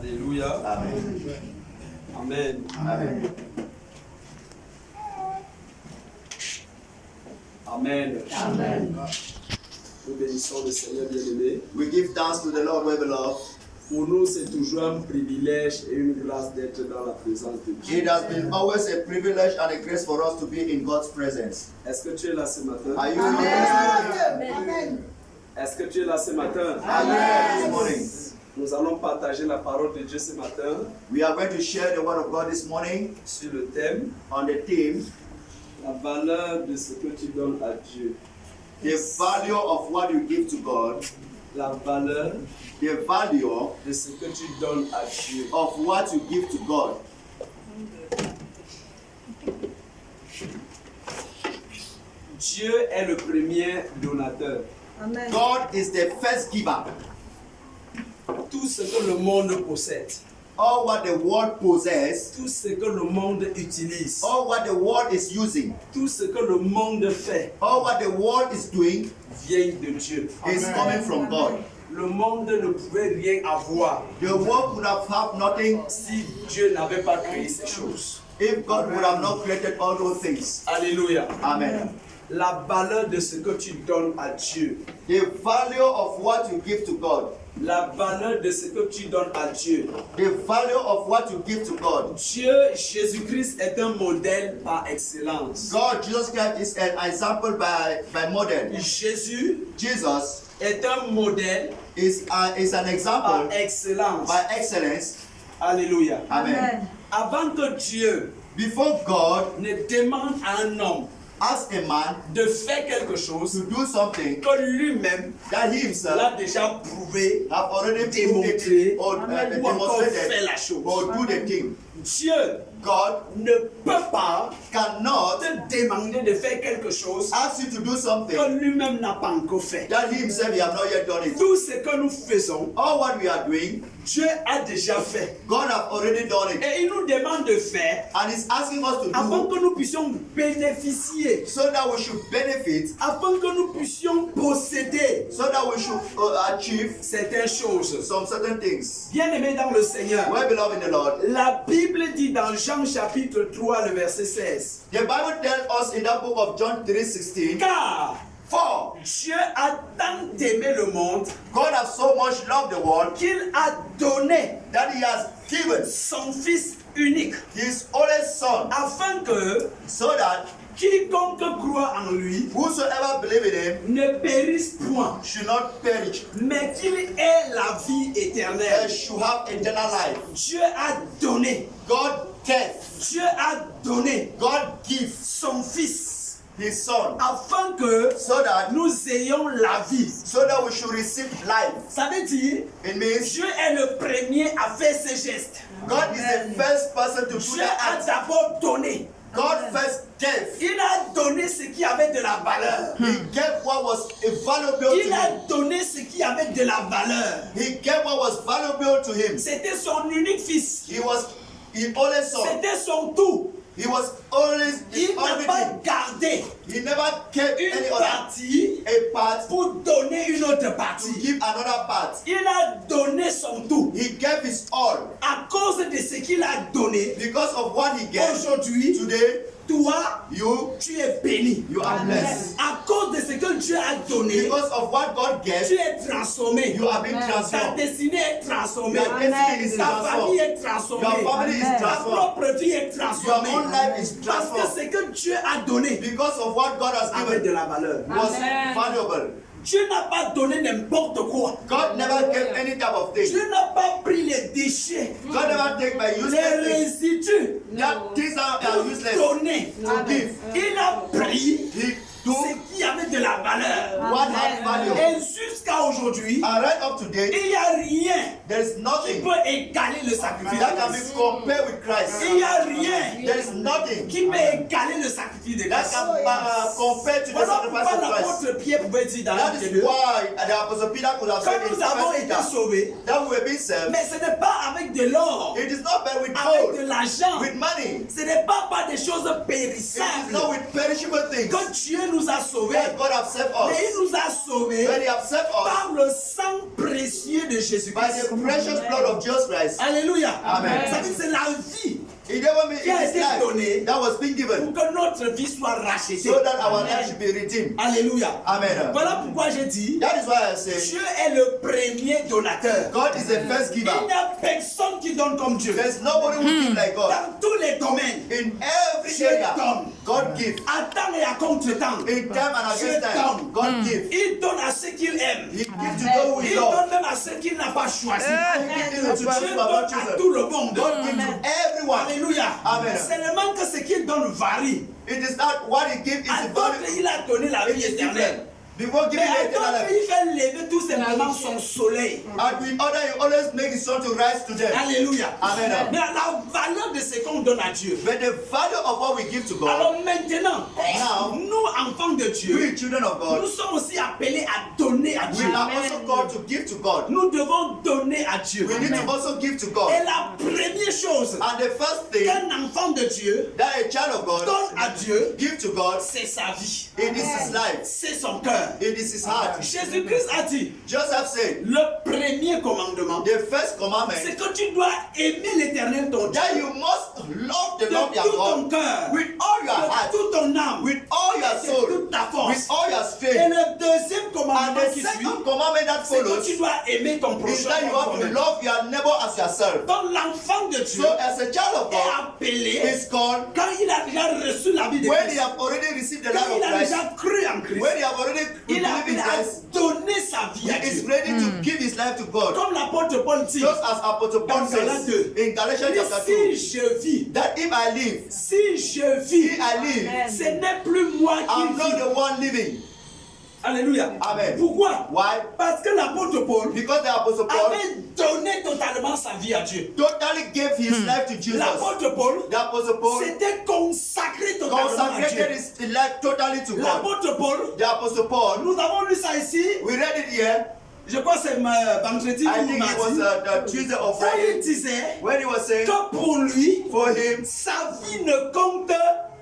Alléluia. Amen. Amen. Amen. Amen. Amen. Nous bénissons le Seigneur bien-aimé. We give thanks to the Lord, we beloved. Pour nous, c'est toujours un privilège et une grâce d'être dans la présence de Dieu. It has been always a privilege and a grace for us to be in God's presence. Est-ce que tu es là ce matin? Are you here? Amen. Est-ce que tu es là ce matin? Are you here this morning? Nous allons partager la parole de Dieu ce matin We are going to share the word of God this morning sur le thème on the theme, la valeur de ce que tu donnes à Dieu. the value of what you give to God, La valeur the value de ce que tu donnes à Dieu. of what you give to God. Dieu est le premier donateur. Amen. God is the first giver. Tout ce que le monde possède, All what the world possesses, tout ce que le monde utilise, all what the world is using, tout ce que le monde fait all what the world is doing vient de Dieu. is coming from God. Le monde ne pouvait rien avoir The world would have had nothing si Dieu n'avait pas créé ces choses. if God would have not created all those things. Alléluia. Amen. La valeur de ce que tu donnes à Dieu. The value of what you give to God. La valeur de ce que tu donnes à Dieu. The value of what you give to God. Dieu, Jésus-Christ est un modèle par excellence. God, Jesus Christ is an example by model. Jésus Jesus est un modèle is an par example excellence. by excellence. Alléluia. Amen. Avant que Dieu Before God ne demande à un homme asked a man de faire quelque chose to do something que lui-même that he himself l'a déjà prouvé have already Démontré. proved it or ou encore fait demonstrated la chose. or do the thing. Dieu God ne peut pas cannot te demander de faire quelque chose ask you to do que something lui-même n'a pas encore fait. that he himself he have not yet done it. Tout ce que nous faisons, All what we are doing, Dieu a déjà fait. God have already done it. Et il nous demande de faire And he's asking us to afin do que nous puissions bénéficier, so that we should benefit, afin que nous puissions posséder so that we should achieve certaines choses. some certain things. Bien-aimés dans le Seigneur, Well, beloved in the Lord, la Bible dit dans Jean chapitre 3, le verset 16, the Bible tells us in that book of John 3:16, car for Dieu a tant aimé le monde God has so much loved the world qu'il a donné that he has given son Fils unique, his only son, afin que so that quiconque croit en lui whosoever believe in him ne périsse point, should not perish, mais qu'il ait la vie but éternelle. should have eternal life. Dieu a donné, God gave, Dieu a donné God gives son Fils, his son, afin que so that nous ayons la vie. so that we should receive life. Ça veut dire, It means Dieu est le premier à faire ces gestes. God is the first person to do Dieu that a act. d'abord donné. God first gave. Il a donné ce qui avait de la valeur. He gave what was valuable to Il a him. donné ce qui avait de la valeur. He gave what was valuable to him. C'était son unique fils. He was his only son. C'était son tout. He was always his Il n'a pas everything. gardé He never kept une any other partie a part pour donner une autre to partie. give another part. Il a donné son tout. He gave his all. À cause de ce qu'il a donné, Because of what he gave, aujourd'hui, today toi, you es béni. are blessed. À cause de ce que Dieu a donné, Because of what God tu gave, es transformé. you have been Ta transformed. destinée est transformée. Your destiny is Ta famille transformed. est transformée. Your family is Ta transformed. propre vie est Your transformée. own life is Parce que transformed. ce que Dieu a donné Because of what God has avait de given la valeur. was valuable. Dieu n'a pas donné n'importe quoi. God never gave any type of thing. Dieu n'a pas pris les déchets, God never take my les useless things. résidus That things that are pour useless donner. to give. Il a pris He do ce qui avait de la valeur. what has value. Et jusqu'à aujourd'hui, And right up to date, il n'y a rien there is qui nothing peut égaler le sacrifice that de can be Christ. compared with Christ. Il n'y a rien There is nothing qui peut égaler le sacrifice de that Christ. can compare to the Voilà sacrifice pourquoi of Christ. l'apôtre Pierre pouvait dire dans That Actes is 2, why the Apostle Peter could have said quand in nous avons 1 été Peter sauvés, that we were being saved. mais ce n'est pas avec de l'or, It is not by with avec de gold, l'argent, with money. ce n'est pas par des choses It is périssables not with perishable things que Dieu nous a sauvés, that God have saved Mais il us, nous a sauvés when He have saved us par le sang précieux de by Jésus-Christ. the precious blood of Jesus Christ, Alléluia. Amen. Ça veut dire que c'est la vie He never made qui a His été life donnée that was being pour given que notre vie soit rachetée. so that our life should be redeemed. Alléluia. Amen. Voilà pourquoi j'ai dit, That is why I say Dieu est le premier donateur. God is the first Il giver. n'y a personne qui donne comme Dieu. There's nobody who gives like God. Dans tous les domaines, In every area, God gives. à temps et à contre-temps, In time and Dieu against time, donne. God gives. Il donne à ceux qu'il aime. He gives to those who Il He loves. donne même à ceux qu'il n'a pas choisi. He gives to Dieu those who donne have not à chosen. tout le monde. God gives to everyone. Alléluia. Amen. Seulement que ce qu'il donne varie. It is not what He gives, À it's d'autres, value. il a donné la It vie is éternelle. different. Before Mais giving à the eternal d'autres, life. il fait lever tout simplement son soleil. And with other, He always makes His sun to rise to them. Alléluia. Amen. Mais la valeur de ce qu'on donne à Dieu. But the value of what we give to God, Alors maintenant, Now, nous enfants de Dieu, we children of nous God, sommes aussi appelés à donner à we Dieu. are also called to give to God. Nous devons donner à Dieu. We need to also give to Et God. la première chose And the first thing qu'un enfant de Dieu that a child of God donne à Dieu, give to God, c'est sa vie, it is his life, c'est son cœur. it is his heart. Jésus-Christ a dit, Joseph said, le premier commandement, the first commandment, c'est que tu dois aimer l'Éternel ton Dieu that you must love the de Lord your tout ton God cœur, with all your de heart, toute ton âme, with all your de soul, toute ta with force. all your Et strength. le deuxième And commandement the qui suit, second commandment that c'est que follows tu dois aimer ton is prochain that you comme have to toi-même. love your neighbor as yourself. Donc l'enfant de Dieu So as a child of est God, appelé is called quand il a déjà reçu la vie de when he Christ, have already received the quand life il of a Christ, déjà cru en Christ, when he have already il a believed in Christ, donné sa vie à he is Dieu. ready to give his life to God. Comme l'apôtre Paul dit, Just as Apostle Paul Dans Galates says 2, in Galatians il dit, chapter 2, si je vis, that if I live, si je vis, if I live, ce n'est plus moi I'm qui not vis. the one living. Alléluia. Amen. Pourquoi? Why? Parce que l'apôtre Paul Because the Apostle Paul avait donné totalement sa vie à Dieu. totally gave his life to Jesus. L'apôtre Paul The Apostle Paul s'était consacré totalement à consecrated Dieu. his life totally to God. L'apôtre Paul, The Apostle Paul, nous avons lu ça ici, we read it here. je crois que c'est vendredi I ou think it was mardi, the Tuesday or où il Friday disait when he was saying que pour lui, for him sa vie ne compte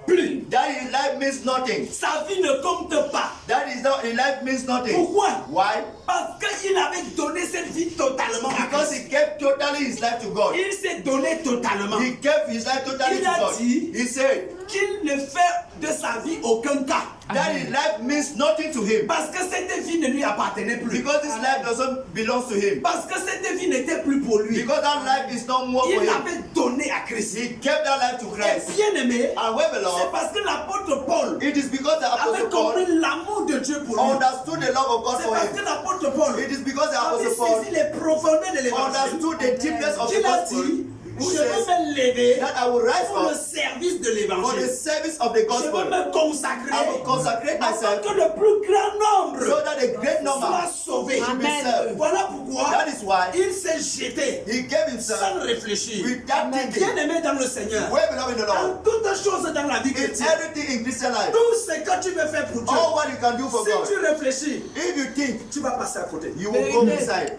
plus. that his life means nothing. Sa vie ne compte pas. That is not his life means nothing. Pourquoi? Why? Parce qu'il avait donné cette vie totalement à Because Christ. he gave totally his life to God. Il s'est donné totalement. He gave his life totally Il to a God. dit He said qu'il ne fait de sa vie aucun cas. that his life means nothing to him. Parce que cette vie ne lui appartenait plus. Because this life doesn't belong to him. Parce que cette vie n'était plus pour lui. Because that life is not more for Il him. l'avait donné à Christ. He gave that life to Et Christ. bien aimé, And well c'est beloved, parce que l'apôtre Paul it is because the avait Apostle compris Paul l'amour de Dieu pour lui. understood the love of God C'est for parce que him. l'apôtre Paul It is because the avait Apostle Paul saisi les profondeurs de l'évangile. understood the deepness of the Il a gospel. dit, Who je vais says me lever that I will rise pour le up service de for the l'évangile. service of the Je gospel. veux me consacrer I will consecrate afin myself que le plus grand nombre so that a great number soit sauvé. should be saved. Voilà pourquoi That is why il s'est jeté he gave himself sans réfléchir. without Bien thinking. aimé dans le Seigneur, Well beloved in the en Lord, toutes choses dans la vie in chrétienne, everything in Christian life, tout ce que tu veux faire pour Dieu, all what you can do for si God, tu réfléchis, if you think, tu vas passer à côté. you will go beside.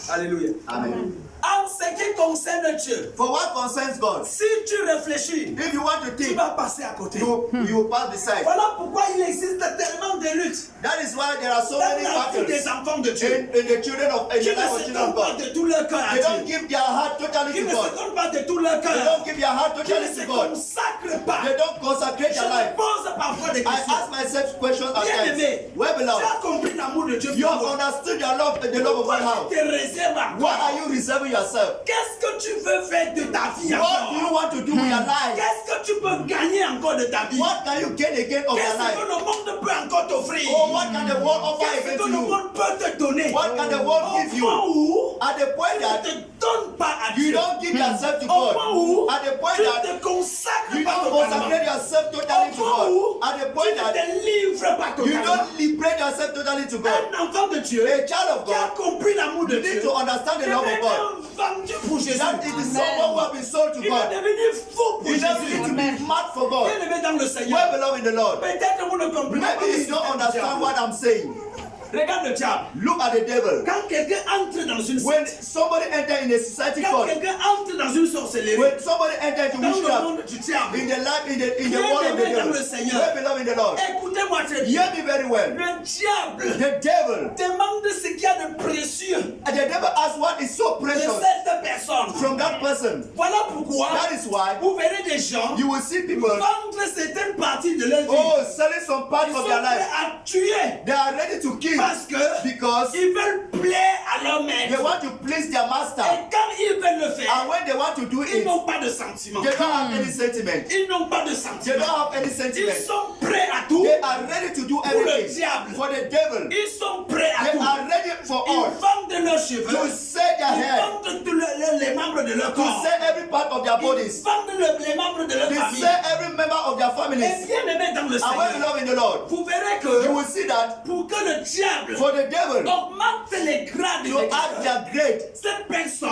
Alléluia. Amen. En ce qui concerne Dieu, For what concerns God, si tu réfléchis, if you want to tu think, vas passer à côté. you will pass beside. Voilà pourquoi il existe tellement de luttes That is why there are so dans many la vie battles des enfants de Dieu in the children of in qui the ne life of se children donnent of pas God. de tout leur cœur à They don't Dieu. give their heart totally Qui to ne se God. donnent pas de tout leur They cœur. don't give their heart Qui ne totally se to God. consacrent pas. They don't consecrate Je their me life. pose parfois des I ask questions. myself questions at Bien times. aimé, Well tu beloved, as compris l'amour de Dieu you pour have toi. understood the love of Pourquoi God how. tu te réserves à What quoi? are you reserving yourself? Qu'est-ce que tu veux faire de ta vie What do you encore? want to do with your life? Qu'est-ce que tu peux gagner encore de ta vie? What can you gain again of your Qu'est-ce life? que le monde peut encore t'offrir? Or what can the world offer Qu'est-ce again que to le you? monde peut te donner? What can the world Au give you? point où At the point tu ne that te donnes pas à you Dieu. don't give yourself to Au point God. où At the point tu ne that te consacres you pas don't totalement. consecrate yourself totally Au to point où God. At the tu point ne that te livres pas you totalement. don't liberate yourself totally to God. Un enfant de Dieu A child of qui a God compris l'amour de need Dieu to understand the love of God. vendu pour Jésus. That it is someone who have been sold to Il va God. devenir fou pour You just Jésus. need to be mad for God. Bien aimé dans le Seigneur. Well beloved in the Lord. Peut-être vous ne comprenez pas. Maybe you don't understand what I'm saying. Regarde le diable. Look at the devil. Quand quelqu'un entre dans une When secte, somebody enter in a society quand called, quelqu'un entre dans une sorcellerie, when somebody enter into dans le witchcraft, monde du diable, in the life, in the world of the Bien-aimé dans devil, le Seigneur. well beloved in the Lord, écoutez-moi très bien. hear me very well. Le diable The devil, demande ce qu'il y a de précieux and the devil asks what is so de precious cette personne. from that person. Voilà pourquoi That is why vous verrez des gens you will see people, vendre certaines parties de leur vie. oh, selling some part Ils sont of prêts their life. à tuer They are ready to kill parce que because ils veulent plaire à leur they maître. want to please their master. Et quand ils veulent le faire, And when they want to do ils it, n'ont pas de sentiments. they don't have any sentiment. Ils n'ont pas de They sentiments. don't have any Ils sentiment. sont prêts à tout. They are ready to do Pour le everything diable. for the devil. Ils sont prêts à They tout. are ready for Ils all vendent leurs cheveux. to sell their Ils hair, vendent tous les membres de leur to corps. sell every part of their Ils bodies. vendent les membres de leur They famille. sell every member of their Et families. bien aimé dans le And when you Seigneur, love in the Lord, vous verrez you que will see that pour que le diable for the devil augmente les grades de to add their grade, cette that personne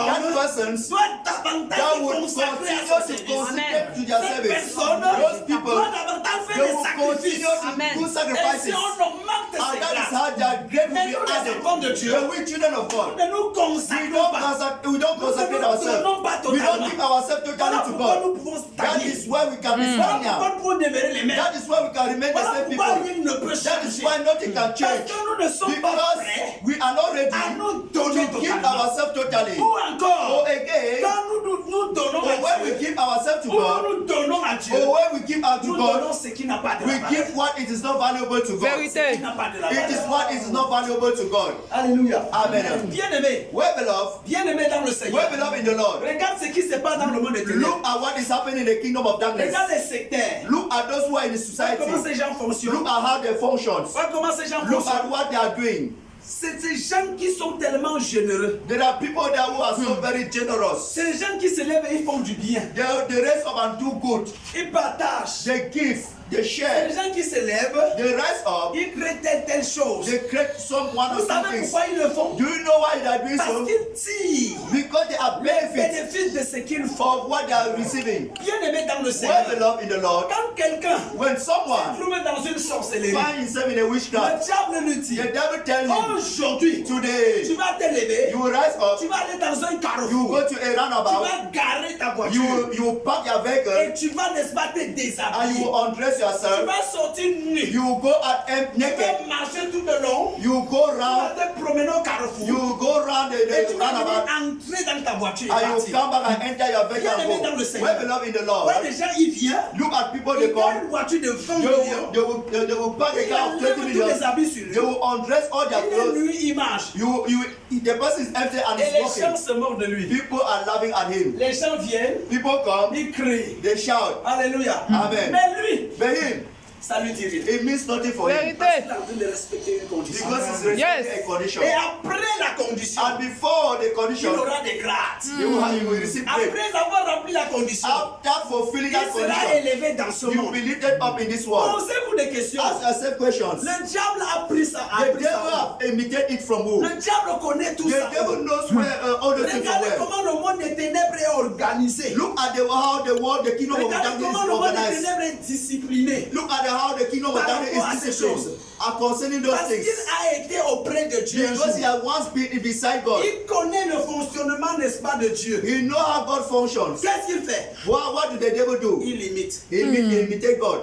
persons doit davantage that se will consacrer à continue son to service. consecrate to their Cette service. personne Those people, doit davantage they faire des will sacrifices. continue to Amen. do Et si sacrifices. on augmente And ces that is grades, how their grade mais will nous be les added. enfants de Dieu, But we children of God, ne nous we consacrons don't pas. consecrate Nous ourselves. donnons pas We don't totalement. give ourselves Voilà totally to pourquoi God. nous pouvons That stagner. is why we can be Voilà pourquoi stagnant. nous pouvons demeurer les mêmes. That is why we can remain the Voilà same pourquoi people. rien ne peut That is changer. why nothing can Parce change. que nous ne sommes pas Because prêts we are not ready à nous donner to give totalement. ourselves totally. Ou encore, Or again, quand nous donnons or à when we Dieu, give ourselves to ou God, nous donnons à Dieu, or when we give out to nous God, donnons ce qui n'a pas de we la valeur. give what it is not valuable to God. Ce qui n'a pas de la It is valeur. what it is not valuable to God. Alléluia. Amen. Bien-aimé, Well, beloved, bien-aimé dans le Seigneur. well, beloved in the Lord, Regarde ce qui se passe dans le monde des ténèbres. look at what is happening in the kingdom of darkness. Regarde les sectaires. Look at those who are in the Regarde comment society. ces gens fonctionnent. Look at how they function. Regarde comment ces gens Look at fonctionnent. what they are doing. C'est ces gens qui sont tellement généreux. There are people there who are so very generous. C'est les gens qui se lèvent et ils font du bien. They raise up and do good. Ils partagent. They give. They C'est share. les gens qui se lèvent. They rise up. Ils créent telle chose. They create some one or Vous two savez things. pourquoi ils le font? Do you know why they are doing Parce so? qu'ils tirent Because they are les benefits bénéfices de ce qu'ils font. of what they are receiving. Bien aimé dans le Well, Seigneur. beloved in the Lord, Quand quelqu'un when someone trouve dans une sorcellerie, finds himself in a le witchcraft, diable lui dit, the devil tells him, aujourd'hui, tu today vas te lever, you will rise up, tu vas aller dans un you carrefour, go to a tu roundabout, vas garer ta voiture you will park your et vehicle, tu vas, n'est-ce pas, te and you déshabiller. will undress Tu yourself. vas sortir nu. You will go out Tu naked. vas marcher tout le long. You will go Tu vas round. te promener au carrefour. You will go round Et tu the vas roundabout, entrer dans ta voiture et and you will partir. come back and enter your vehicle and Bien-aimé dans le go. Seigneur. Well, beloved in the Lord, Ouais, les gens, ils viennent. look at people Ils they gagnent come. une voiture de 20 They millions. will park a Ils car of 20 enlèvent tous million. les habits sur lui. They will undress all their Il est clothes. nu, il marche. The person is empty and Et is les gens walking. se moquent de lui. People are laughing at him. Les gens viennent, People come, ils crient. they shout. Alléluia. Amen. Mais lui, But him, ça lui dit rien. it means nothing for him. Parce qu'il a envie de respecter une condition. Because he's respecting Yes. a condition. Et après la condition, And before the il condition, aura des grades. you will receive bread. Après avoir rempli la condition, After fulfilling il that sera condition, élevé dans ce you will monde. be lifted up in this world. Posez-vous des questions. Ask yourself questions. Le diable a pris ça. The devil have imitated it from who? Le diable connaît tout The ça. devil knows where all the things from Regardez where. comment le monde des ténèbres est organisé. Look at how the world, the kingdom of Regardez darkness comment is le monde des organized. ténèbres est discipliné. Look at how the kingdom of Par darkness rapport à is ces disciplined. choses. Are concerning those Parce things. qu'il a été auprès de Dieu. un Because he jour. has once been beside God. Il connaît le fonctionnement, n'est-ce pas, de Dieu. He know how God functions. Qu'est-ce qu'il fait? What do the devil do? Il imite. He imitate God.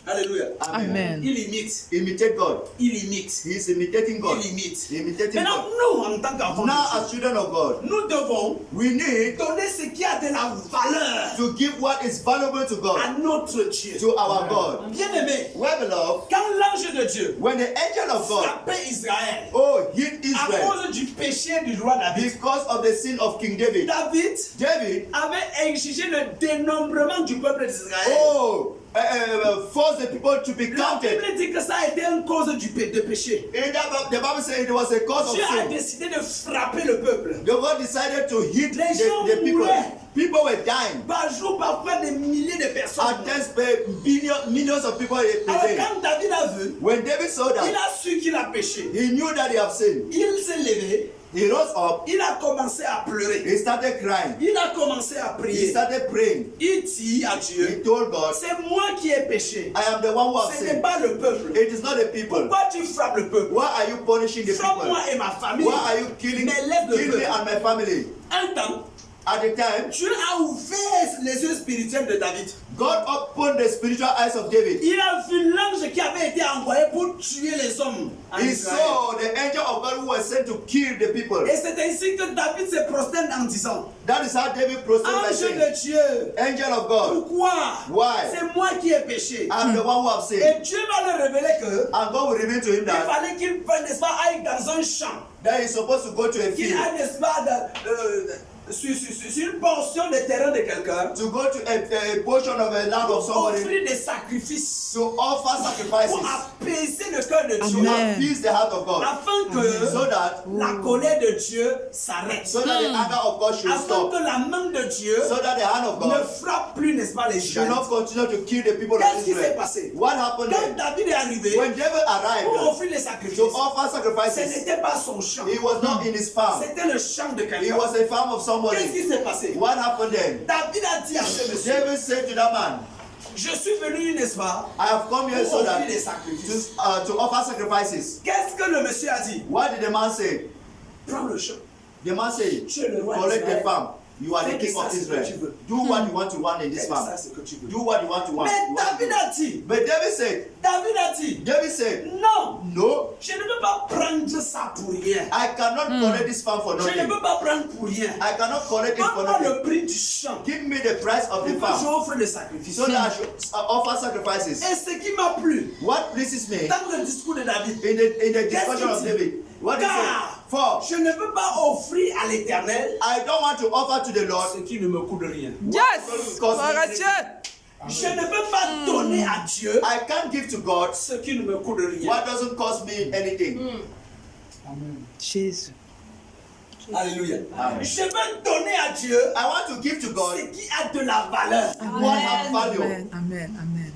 Alléluia. Amen. Il imite. Imitate God. Il imite. He is imitating God. Il imite. Imitating Maintenant, God. nous, en tant qu'enfants, Now, de as children of God, Dieu, nous devons we need donner ce qui a de la valeur to give what is valuable to God, à notre Dieu. to our God. Bien aimé, Well, beloved, quand l'ange de Dieu when the angel of God, frappait Israël hit à Israel cause du péché du roi David, because of the sin of King David, David David, avait exigé le dénombrement du peuple d'Israël. forced the people to be La counted. Bible dit que ça a été une cause de péché. In that, the Bible says it was a cause of Dieu a sin. décidé de frapper le peuple. The God decided to hit Les gens the people. mouraient. People were dying. Par jour, parfois des milliers de personnes. At times, millions of people a Alors day. quand David a vu, When David saw il that, a su qu'il a péché. he knew that he had sinned. Il s'est levé He rose up. Il a commencé à pleurer. He started crying. Il a commencé à He prier. started praying. Il dit à He Dieu, told God, c'est moi qui ai péché. I am the one who has Ce n'est sinned. pas le peuple. It is not the people. Pourquoi tu frappes le peuple? Why are you punishing the Frappe people? moi et ma famille. Why are you killing Mais lève le me peuple. and my family? Un temps, At the time, Dieu a ouvert les yeux spirituels de David. God opened the spiritual eyes of David. Il a vu l'ange qui avait été envoyé pour tuer les hommes en He Israël. saw the angel of God who was sent to kill the people. Et c'est ainsi que David se prosterne en disant, That is how David proceeded by ange saying, de Dieu, Angel of God, pourquoi? Why? C'est moi qui ai péché. I'm the one who have Et sinned. Dieu va lui révéler que And God will reveal to him il that, fallait qu'il n'est-ce pas, aille dans un champ, that he's supposed to go to a qu'il field, aille, n'est-ce pas, sur une portion de terrain de quelqu'un, to go to a portion of a land of somebody, offrir des sacrifices to offer pour sacrifices, apaiser le cœur de to Dieu, appease the heart of God, afin que so that la colère de Dieu s'arrête, the anger of God should afin stop, que la main de Dieu so that the hand of ne God frappe plus, n'est-ce pas, les should gens. not continue to kill the people of Qu'est-ce qui s'est Israel. passé? What happened Quand then? David est arrivé When David pour arrived offrir les sacrifices, to offer ce sacrifices, n'était pas son champ, he was not in his farm. c'était le champ de He quelqu'un. was a farm of Qu'est-ce somebody. qui s'est passé? What happened then? David a dit à ce monsieur, David said to that man, je suis venu, n'est-ce pas, I have come here pour so offrir that les sacrifices. to offer sacrifices. Qu'est-ce que le monsieur a dit? What did the man say? Prends le champ. The man said, Tu es le roi collect the d'Israël. farm. You are the Fais king ça, of c'est ce que tu Israel. veux. Do what you want to want in this Fais farm. ça, c'est ce que tu veux. Do what you want to want. Mais David a dit, But David said, non, no, je ne peux pas prendre ça pour rien. I cannot collect this farm for Je ne nothing. peux pas prendre pour rien. I cannot collect it for Donne-moi nothing. le prix du champ Give me the price of the pour que farm j'offre les sacrifices. so that I should offer sacrifices. Et ce qui m'a plu What pleases me dans le discours de David, in the discussion of David, what he said, car for je ne peux pas offrir à l'Éternel I don't want to offer to the Lord ce qui ne me coûte rien. Yes! Gloire à Dieu! Je ne peux pas donner à Dieu I can't give to God ce qui ne me coûte rien. what doesn't cost me anything. Jésus. Alléluia. Amen. Je veux donner à Dieu I want to give to God ce qui a de la valeur. what have value. Amen, amen, amen.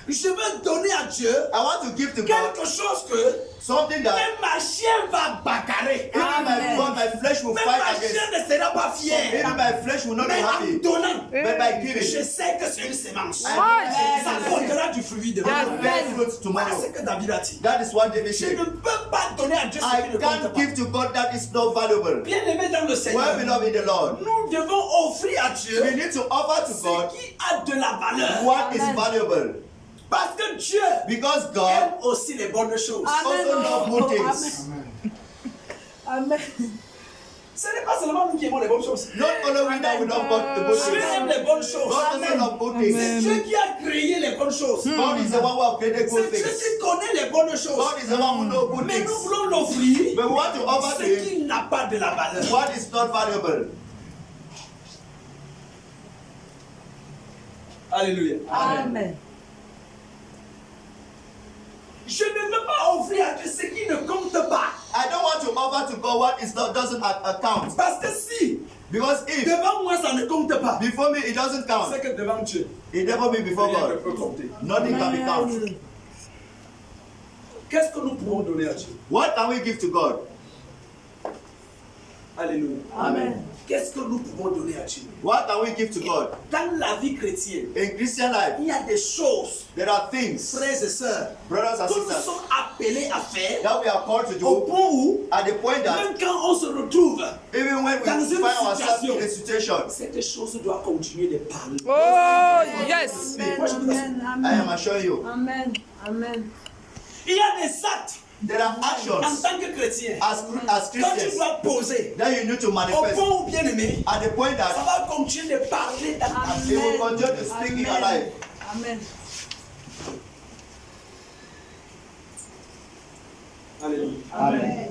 Je veux donner à Dieu I want to give to God quelque chose que something that même ma chienne va bagarrer. even my flesh will Même fight ma against. chienne ne sera pas fière. Even my flesh will not be Mais en happy. donnant, But by je giving, sais que c'est une sémence. I Ça portera du fruit de will bear fruit Voilà ce tomorrow. que David a dit. That is what David Je said. ne peux pas donner à Dieu ce qui I ne compte can't pas. give to God that is not valuable. Bien aimé dans le Seigneur, Well beloved in the Lord, nous devons offrir à Dieu we need to offer to ce God qui a de la valeur. what is valuable. Parce que Dieu Because God aime aussi les bonnes choses. also loves good things. Amen. Ce n'est pas seulement nous qui aimons les bonnes choses. Not only we that we love God the good Dieu aime things, les bonnes choses. God also loves good C'est things. Dieu qui a créé les bonnes choses. God is the one who has created C'est good Dieu things. qui connaît les bonnes choses. God is the one who knows good Mais nous things. voulons l'offrir But we want to offer to ce Him qui n'a pas de la valeur. what is not valuable. Alléluia. Amen. Je ne veux pas offrir à Dieu ce qui ne compte pas. I don't want to offer to God what is not doesn't account. Parce que si Because if devant moi ça ne compte pas, before me it doesn't count, c'est que devant Dieu, it never be before rien ne God. peut compter. Nothing can be counted. Qu'est-ce que nous pouvons donner à Dieu? What can we give to God? Alléluia. Amen. Qu'est-ce que nous pouvons donner à Dieu? What can we give to God? Dans la vie chrétienne, In Christian life, il y a des choses, there are things, frères et sœurs, brothers and que nous sisters, sommes appelés à faire that we are called to au do point où, at the point that même quand on se retrouve, even when we dans une find ourselves in a situation, cette chose doit continuer de parler. Oh, yes. Moi, je vous assure, I am assuring you, Amen. Amen. il y a des actes there are en actions tant que chrétien as quand tu Christians dois poser that you need to au manifest point où bien aimé, at the point ça that va continuer de parler dans ta vie. it will continue to speak in your life. Amen. Alléluia. Amen.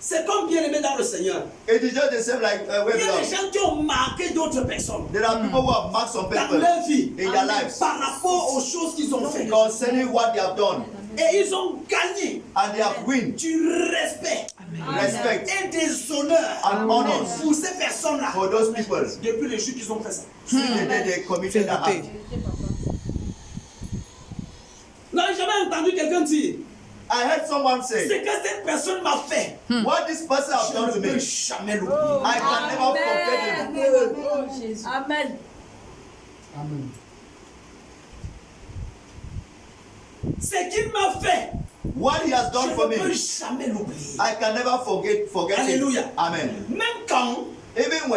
C'est comme bien aimé dans le Seigneur. It is just the same like Il y a des beloved. gens qui ont marqué d'autres personnes There are people who have marked some dans people leur vie in their lives par rapport aux choses qu'ils ont faites. concerning what they have done, Et ils ont gagné and they have win, du respect respect, et des honneurs and honors pour ces personnes-là for those people depuis le jour qu'ils ont fait ça. since the day they committed that act. Non, j'ai jamais entendu quelqu'un dire, I heard someone say, Ce que cette personne m'a fait, what this person has je done ne to peux me, jamais l'oublier. I can never forget it. Oh, Jésus. Amen. Ce qu'il m'a fait, What he has je done ne for peux me, jamais l'oublier. I can never forget Alléluia. it. Amen. Même quand Even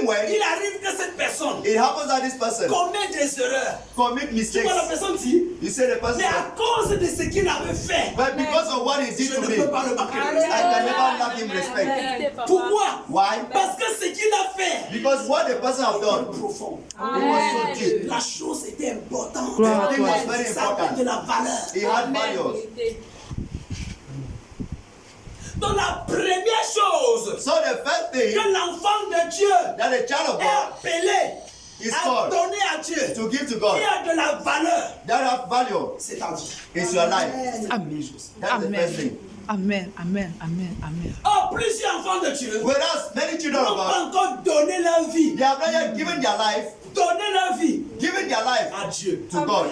when il arrive que cette personne it happens that this person commet des erreurs, commit tu mistakes, vois la personne dit, you say the person, mais à cause de ce qu'il avait fait, but because of what he did je to ne me, peux pas le manquer. I can never lack him respect. Amen. Pourquoi? Why? Parce que ce qu'il a fait Because what the person has est done, profond. it was so deep. La chose était importante. Gloire The à thing toi. was very Ça avait de important. la valeur. He had values. Donc la première chose So the first thing que l'enfant de Dieu that a child of est God appelé is à called donner à Dieu, to give to qui God, a de la valeur, that have value, c'est ta vie. is your life. Amen. That's the first thing. Amen. Amen. Amen. Amen. Oh, plusieurs enfants de Dieu Whereas many children n'ont of pas God, encore donné leur vie, they have not yet given their life, donné leur vie à à Dieu. to God.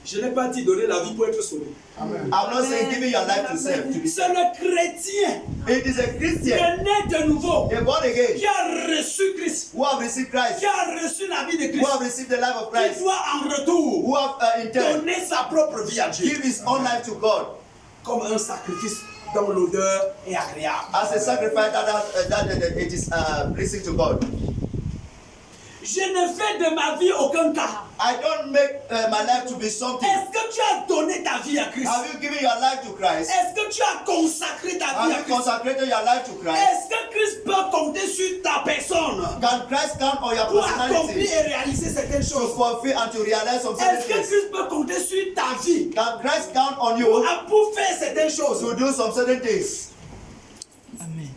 Je n'ai pas dit donner la vie pour être sauvé. I'm not saying giving your life to self. To be C'est le chrétien It is a qui Christian, est né de nouveau, a born again, qui a reçu Christ, who have received Christ, qui a reçu la vie de who Christ, have received the life of qui Christ, doit en retour who have in turn donner sa propre vie à Dieu give his own life to God comme un sacrifice dont l'odeur est agréable. as a sacrifice that it is pleasing to God. Je ne fais de ma vie aucun cas. I don't make my life to be something. Est-ce que tu as donné ta vie à Christ? Have you given your life to Christ? Est-ce que tu as consacré ta Have vie à you Christ? consecrated your life to Christ? Est-ce que Christ peut compter sur ta personne Can Christ count on your pour accomplir personality et réaliser certaines to choses? fulfill and to realize some certain Est-ce que things? Christ peut compter sur ta vie Can Christ count on you pour faire certaines choses? to do some certain things? Amen.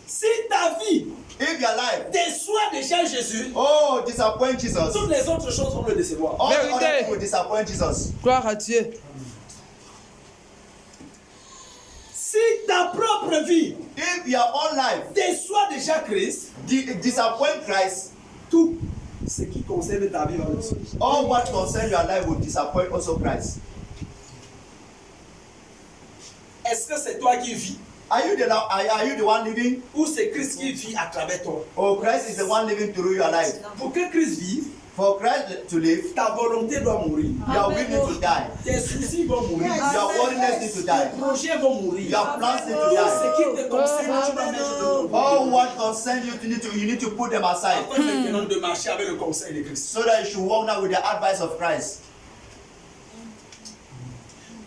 Si ta vie If your life, déçoit déjà Jésus, disappoint Jesus, toutes les autres choses vont le décevoir. all the Vérité. other people will disappoint Jesus. Gloire à Dieu. Si ta propre vie If your own life déçoit déjà Christ, disappoint Christ, Tout ce qui concerne ta vie va le décevoir. all what concerns your life will disappoint also Christ. est-ce que c'est toi qui vis Are you the one living? ou c'est Christ qui vit à travers toi? Or Christ is the one living through your life? Pour que Christ vive, For Christ to live, ta volonté doit mourir. your will need to die. Tes soucis vont mourir. Your worthiness needs to die. Tes projets vont mourir. Your plans need to Tout die. ce qui te concerne, tu dois mettre de côté. All what concerns you, you need to put them aside, Afin maintenant de marcher avec le conseil de Christ. so that you should walk now with the advice of Christ.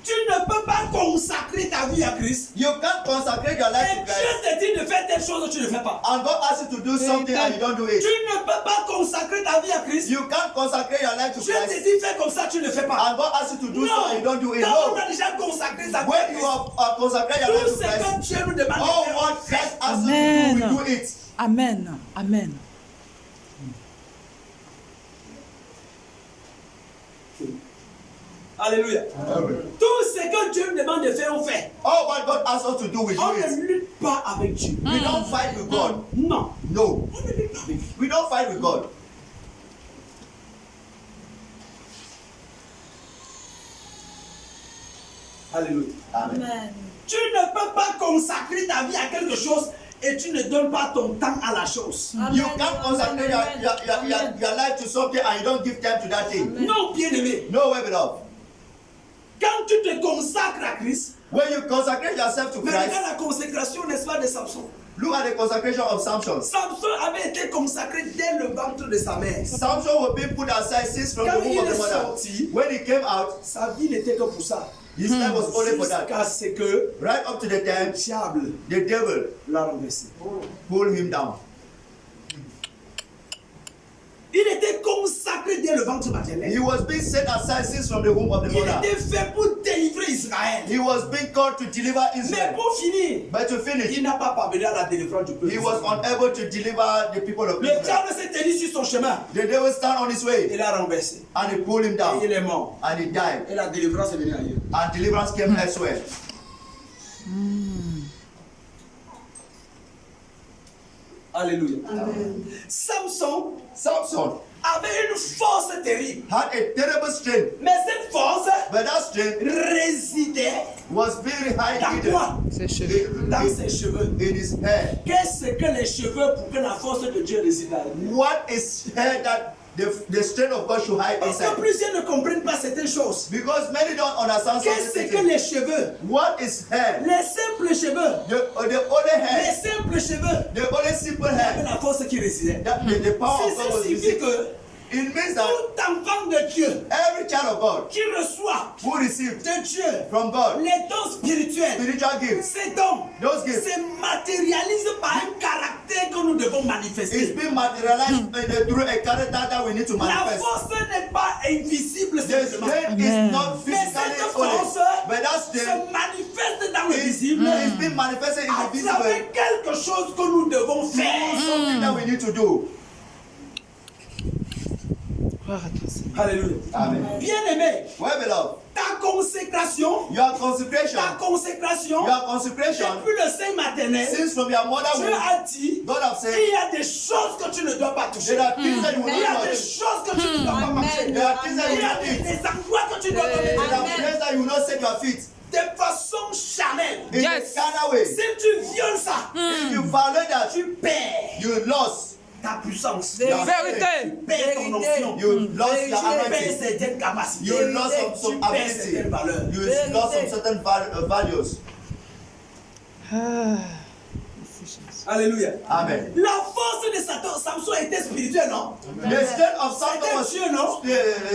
Tu ne peux pas consacrer ta vie à Christ. You can't consecrate your life Et to Dieu Christ, te dit de faire telle chose, tu ne fais pas. and God asks you to do something and you don't do Tu it. ne peux pas consacrer ta vie à Christ. You can't consecrate your life to Dieu te Christ, dit fais comme ça, tu ne fais pas. and God asks you to do something and you don't do it. Quand on No. a déjà consacré sa vie à When you Christ, have consecrated your tout life ce to Christ, que Dieu nous demande de all faire, what on fait. Christ asks you to do, we do it. Amen. Amen. Alléluia. Tout ce que Dieu nous demande de faire, on fait. All what God asks us to do, we do On ne it. lutte pas avec Dieu. We don't fight with God. Non. No. On ne lutte pas avec lui. We don't fight with God. Alléluia. Amen. Tu ne peux pas consacrer ta vie à quelque chose et tu ne donnes pas ton temps à la chose. You can't consecrate your life to something and you don't give time to that thing. Non, bien-aimé. No way, beloved. Quand tu te consacres à Christ, When you consecrate yourself to mais Christ, regarde la consécration, n'est-ce pas, de Samson. look at the consecration of Samson. Samson avait été consacré dès le ventre de sa mère. Samson was being put aside since from the Quand womb il of the est mother. sorti, When he came out, sa vie n'était que pour ça. his life was only for that. Jusqu'à ce que Right up to the le time, diable the devil l'a renversé. pulled him down. Il était consacré dès le ventre maternel. He was being set aside since from the womb of the Il mother. était fait pour délivrer Israël. He was being called to deliver Mais Israel. pour finir, But to finish, il n'a pas parvenu à la délivrance du peuple. he was unable to deliver the people of Le Israel. diable s'est tenu sur son chemin. The devil stand on his way Il l'a renversé. and he pulled him Et down il est mort. and he died. Et la délivrance est venue ailleurs. And deliverance came elsewhere. Alléluia. Amen. Samson Samson avait une force terrible. had a terrible strength, Mais cette force but that strength résidait was very high dans hidden quoi? Ses cheveux. Dans ses cheveux. in his hair. Qu'est-ce que les cheveux pour que la force de Dieu réside là? What is hair that the strength of God should hide Parce que inside? plusieurs ne comprennent pas certaines choses. Because many don't understand Qu'est-ce something. que les cheveux? What is hair? Les simples cheveux. The only hair, Les simples cheveux. the only simple Il y avait hair. la force qui résidait. The power of God was Ceci signifie using. que It means that tout enfant de Dieu every child of God qui reçoit who received de Dieu from God les dons spirituels, spiritual gifts ces dons Those gifts. se matérialisent par un caractère que nous devons is manifester. being materialized through a character that we need to La manifest. force n'est pas invisible The simplement. strength is Amen. not Mais physically cette only, force but that se strength manifeste dans le is visible being manifested in à the visible. travers quelque chose que nous devons faire. Something that we need to do. Gloire à toi, Seigneur. Alléluia. Amen. Bien-aimé, Well, beloved, ta consécration, your consecration, depuis le sein maternel, since from your mother Dieu womb, a dit, God have il said, y a des choses que tu ne dois pas toucher. there are things that you will Il y a not des touch. choses que tu ne dois pas manger. There are things that Il you y a will not eat. des endroits que tu dois pas There mettre. are places that you will not set your feet. De façon charnelle. In Yes. a carnal way. Si tu violes ça, If you violate that, tu perds you lost ta puissance. your Vérité. strength. Perds ton onction. You lost your Tu perds anointing. certaines capacités. You lost some Tu perds ability. certaines valeurs. You lost some certain values. Ah. Merci, Jésus. Alléluia. Amen. La force de Samson était spirituelle, non? The strength of Samson was Dieu, non?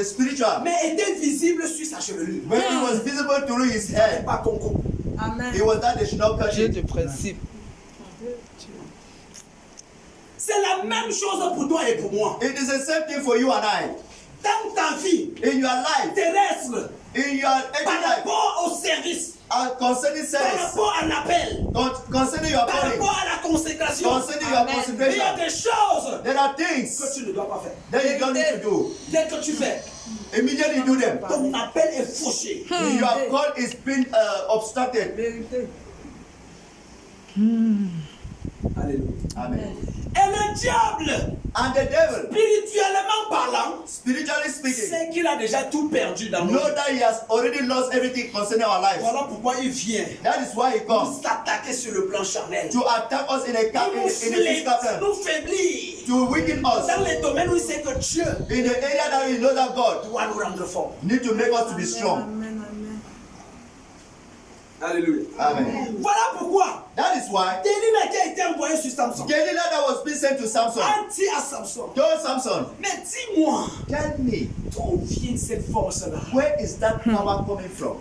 spiritual. Mais était visible sur sa chevelure. When it was visible through his head, Pas concours. it was that they should not touch Dieu it. de principe. C'est la même chose pour toi et pour moi. It is the same thing for you and I. Dans ta vie In your life, terrestre, in your every par life, rapport au service, concerning par service, rapport à l'appel, concerning your par calling, rapport à la consécration, concerning your il y a consecration, des choses there are que things tu ne dois pas faire. that you don't need to do. Dès que tu fais, Immediately you do them. ton appel est fauché. Your call is being obstructed. Alléluia. Amen. Et le diable, And the devil, spirituellement parlant, spiritually speaking, sait qu'il a déjà tout perdu dans nous. know that he has already lost everything concerning our lives. Voilà pourquoi il vient That is why he pour comes s'attaquer sur le plan charnel. to attack us in a Pour nous physical plan, nous faiblir to weaken us dans les domaines où il sait que Dieu in the area that we know that God doit nous rendre forts. need to make us to be strong. Alléluia. Amen. Voilà pourquoi That is why Delilah qui a été envoyé sur Samson Delilah that was being sent to Samson a dit à Samson, told Samson, mais dis-moi, tell me, d'où vient cette force-là? where is that power coming from?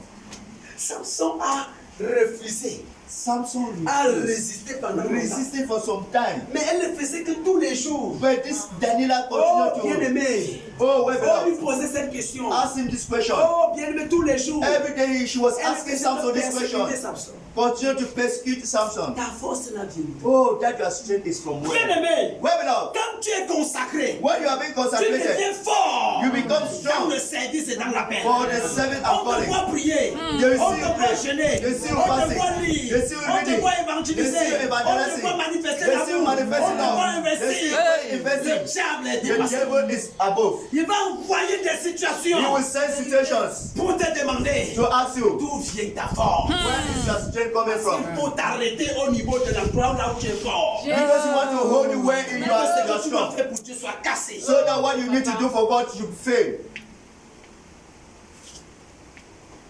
Samson a refusé, Samson a refused, résisté pendant longtemps. resisted for some time. Mais elle ne faisait que tous les jours. But this Delilah Oh, continued to, bien-aimé, oh, wait, on lui wait, posait cette question. ask him this question. Oh, bien-aimé, tous les jours. Every day she was Elle asking faisait Samson this persécuter question. Samson. Continue to persecute Samson. Ta force là vient. Oh, that your strength is from where? Bien-aimé, Where, beloved? quand tu es consacré, When you are being tu consecrated, deviens fort you become dans strong le service et dans l'appel. for the service On and te calling. voit prier, They on see te you voit pray. jeûner, They see you on te fasting. voit lire, They see you on te reading. voit They évangéliser, see you on te evangelizing. voit manifester They see you l'amour, manifesting on te voit love. They see investir. you Le investing. diable est The dépassé. devil is above. Il va envoyer des He situations will send situations pour te demander to ask you, d'où vient ta force. where is your strength coming Il from? faut t'arrêter au niveau de l'endroit là où tu es fort. Because you want to hold you where Que you ce are que tu dois strong. faire pour Dieu soit cassé. So that what you need to do for God should fail.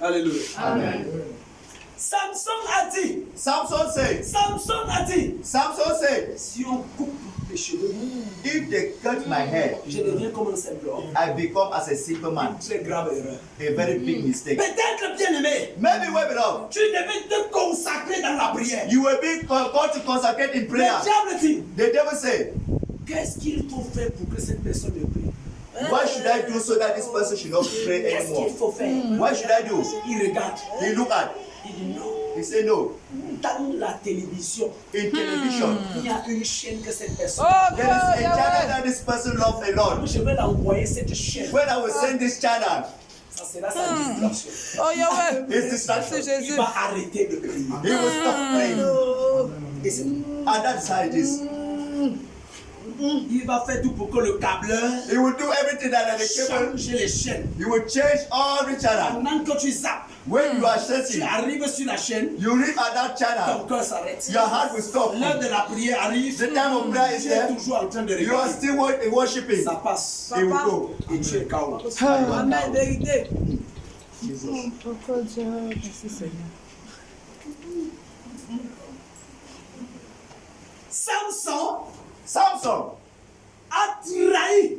Alléluia. Amen. Samson a dit, Samson said, Samson said, si on coupe les cheveux, if they cut my hair, je deviens comme un simple homme. I become as a simple man. Une très grave erreur. A very big mistake. Peut-être bien aimé, Maybe, well, beloved, tu devais te consacrer dans la prière. you will be called to consecrate in Le prayer. diable dit, The devil said, qu'est-ce qu'il faut faire pour que cette personne ne prie? what should I do so that this person should not pray Qu'est-ce qu'il anymore? faut faire? What should I do? Il regarde, He look at, il dit non. he say no. Dans la télévision, In television, il y a une chaîne que cette personne. Oh, there is a gloire, channel Yahweh. that this person loves a lot. Je vais l'envoyer cette chaîne. When I will send this channel, Ça sera sa distraction. Oh, Yahweh. his Merci, distraction, Il Jésus. va arrêter de prier. he will stop praying. Et c'est And that's how it is. Il va faire tout pour que le câbleur He will do everything that the cable. change les chaînes. He will change all the channel. Pendant que tu zappes, When you are tu searching, arrives sur la chaîne, you read at that ton channel. cœur s'arrête. Your heart will stop. L'heure de la prière arrive, The time of prayer is tu es there. toujours en train de You are regarder. still worshiping. Ça passe. He will go. Et tu es KO. Amen. Vérité. Pourquoi Dieu? Merci Seigneur. Samson. A trahi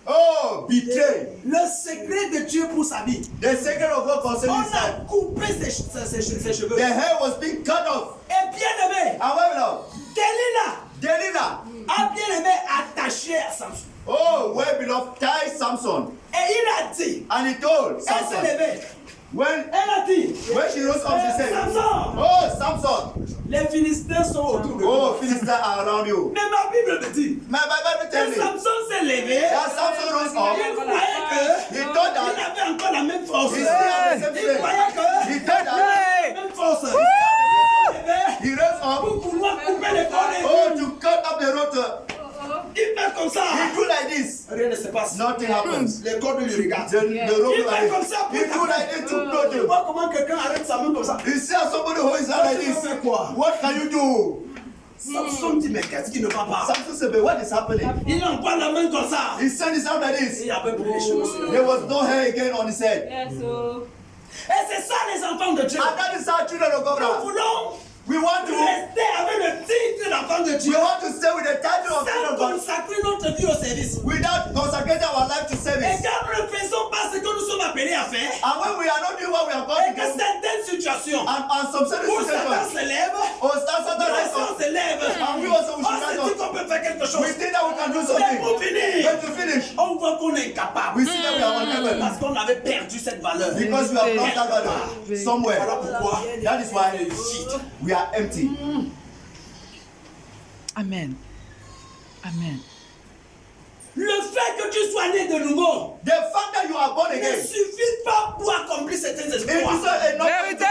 Oh, betray. le secret de Dieu pour sa vie. The secret of God On concerning his a life. coupé ses cheveux. The hair was being cut off. Et bien aimé, However, Delilah Delilah. a bien aimé attaché à Samson. Oh, well beloved, tied Samson. Et il a dit, And he told elle s'est Samson. levée. When Elle a dit, she rose up, she said, Samson, Oh, Samson. les Philistins sont autour de Oh, toi. Philistines are around you. Mais ma Bible me dit, My Bible tell que me Samson s'est levé. that Samson rose Il up. croyait He que thought il that avait encore la même force. he still had the Il same strength. croyait que He thought il that avait la même force. Il s'est levé he rose up. pour pouvoir couper les cordes. Oh, to cut up the rotor. Il fait comme ça. He do like this. Rien ne se passe. Nothing happens. Les cordes lui regardent. The rope Il fait like comme this. ça pour He do like this to blow Tu them. vois comment quelqu'un arrête sa main comme ça. You see how somebody hold his hand like this. Tu fais quoi? What can you do? Samson dit, mais qu'est-ce qui ne va pas? Samson said, but what is happening? Il envoie la main comme ça. He sent his hand like Et this. il avait plus les cheveux sur le There was no hair again on his head. Et c'est ça les enfants de Dieu. And that is how children of God Nous are. voulons We want to rester avec le titre d'enfant de we Dieu. want to stay with the title of children Sans of God consacrer notre vie au service. without consecrating our life to Et service. quand nous ne faisons pas ce que nous sommes appelés à faire, And when we are not doing what we are et called que to do, certaines situations and some certain où Satan situations, se lève, or Satan nous rise aussi on up, se lève, and we also we on should se rise dit up. qu'on peut faire quelque We chose. think that we can do Mais something. pour finir, But to finish, on voit qu'on est incapable. we see that we are unable Parce qu'on avait perdu cette valeur. because we have lost that value somewhere. Voilà pourquoi That is why we are empty. Amen. Amen. le fait que tu sois né de nouveau The fact that you are born ne again, suffit pas pour accomplir certains it is espoirs. not enough Verité.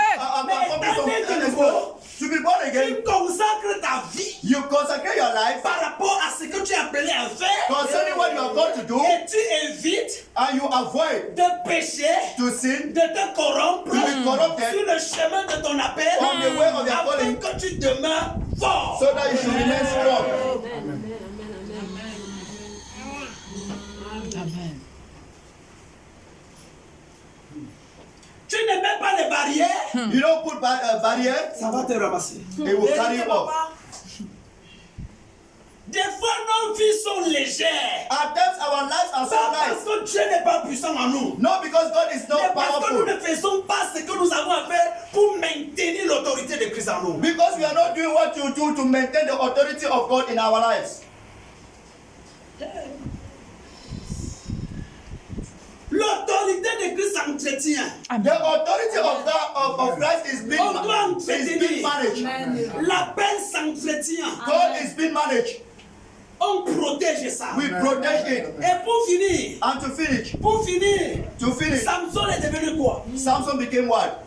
to be born again. Tu consacres ta vie You consecrate your life par rapport à ce que tu es appelé à faire concerning what you are going to do, et tu évites and you avoid de pécher, to sin, de te corrompre to be corrupted sur le chemin de ton appel on the way of your afin calling, que tu demeures fort. so that you should remain strong. Amen. Tu ne mets pas les barrières, You don't put barrier, ça va te ramasser. it will carry you off. Des fois, nos vies sont légères. At times our lives are so Pas parce nice, que Dieu n'est pas puissant en nous. not because God is Mais not parce que nous powerful, ne faisons pas ce que nous avons à faire pour maintenir l'autorité de Christ en nous. because we are not doing what you do to maintain the authority of God in our lives. L'autorité de Christ s'entretient. The authority of God of Christ is being On doit entretenir. managed. L'appel s'entretient. God is being managed. On protège ça. We protect it. Et pour finir, And to finish, Samson est devenu quoi? Samson became what?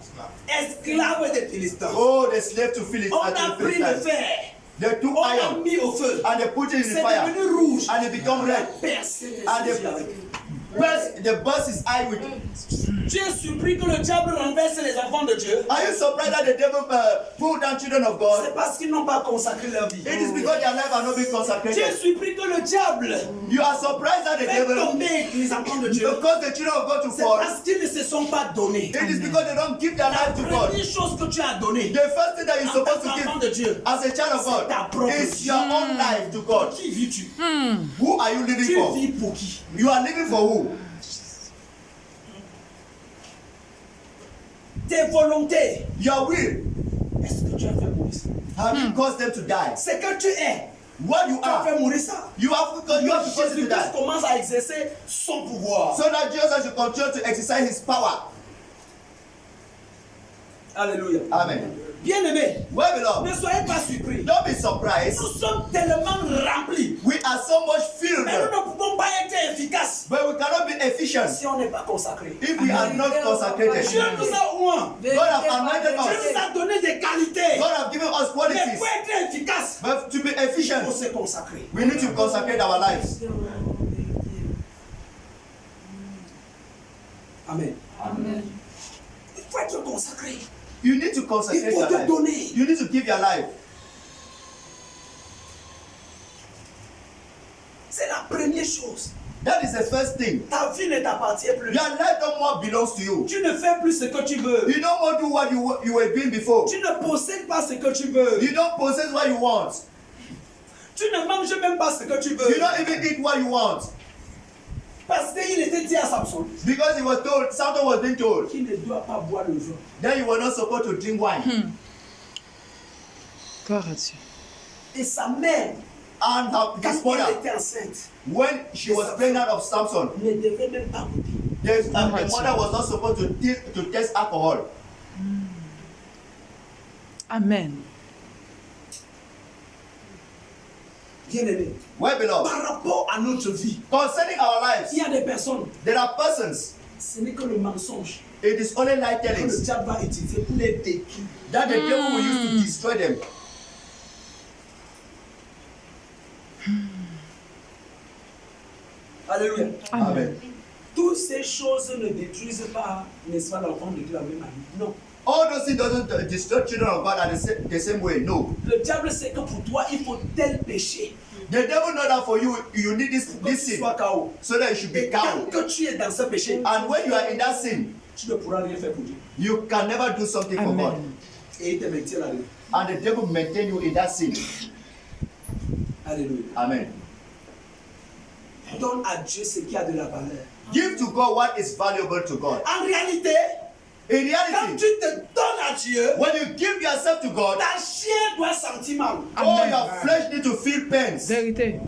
Esclave des Philistins. Oh, the slave to Philistines. On a pris le fer. They took On a iron mis au feu. and they put it in the C'est fire, devenu rouge. and it become red. Percé And des they yeux. burst his eye with. Tu es surpris que le diable renverse les enfants de Dieu? Are you surprised that the devil pulled down children of C'est God? parce qu'ils n'ont pas consacré leur vie. It is because their lives are not being Tu es consecrated. surpris que le diable You are surprised that the fait devil, tomber les enfants de Dieu. because the children of God to C'est fall, parce qu'ils ne se sont pas donnés. it is because they don't give their life to La God. première chose que tu as donnée The first thing that you're en tant supposed to qu'enfant give de Dieu, as a child of c'est ta God propre is vie. your own life to God. Qui vis-tu? Who are you living Tu for? vis pour qui? You are living for who? Tes volontés. Your will. Est-ce que tu as fait mourir ça? Have you caused them to die? Ce que tu es, What you tu as are, fait mourir ça. you have to cause them to Jésus-Christ die. commence à exercer son pouvoir. So that Jesus should continue to exercise his power. Alléluia. Amen. Bien-aimé, Well, beloved, ne soyez pas surpris. don't be surprised. Nous sommes tellement remplis. We are so much filled, Mais nous ne pouvons pas être efficaces but we cannot be efficient si on n'est pas consacré. if we are not Dieu consecrated. nous a oint. God has anointed Dieu us. nous a donné des qualités. God has given us Mais qualities. pour être efficace, But to be il faut efficient, se consacrer. we need to consecrate our lives. Amen. Amen. Il faut être consacré. You need to Il consecrate faut your te life. donner. You need to give your life. C'est la première chose. That is the first thing. Ta vie ne t'appartient plus. Your life no more belongs to you. Tu ne fais plus ce que tu veux. You don't want to do what you were doing before. Tu ne possèdes pas ce que tu veux. You don't possess what you want. Tu ne manges même pas ce que tu You veux. don't even eat what you want. Parce qu'il était dit à Samson Because he was told, something was being told, qu'il ne doit pas boire le vin. then you were not supposed to drink wine. Gloire à Dieu. Et sa mère, And quand his elle mother, était enceinte, when she was pregnant of Samson, ne devait même pas goûter. the mother was not supposed to test alcohol. Amen. Bien-aimé, Well, beloved, par rapport à notre vie, concerning our il y lives, a des personnes, there are persons, ce n'est que le mensonge it is only lie que le tellings diable va utiliser pour les détruire. that the devil will use to destroy them. Alléluia. Amen. Toutes ces choses ne détruisent pas, n'est-ce pas, l'enfant de Dieu la même année. Non. All those things doesn't destroy children of God at the same way. No. Le diable sait que pour toi, il faut tel péché. The devil know that for you, you need this Que tu sin sois KO. so that you should be Et tant cowed. que tu es dans ce péché, And when you are in that sin, tu ne pourras rien faire pour Dieu. you can never do something for God. Amen. Et il te maintient là-dedans. And the devil maintain you in that sin. Alléluia. Amen. Donne à Dieu ce qui a de la valeur. Give to God what is valuable to God. En réalité, In quand reality, tu te donnes à Dieu, when you give yourself to God, ta chair doit sentir mal. all Amen. your flesh need to feel pains. Vérité.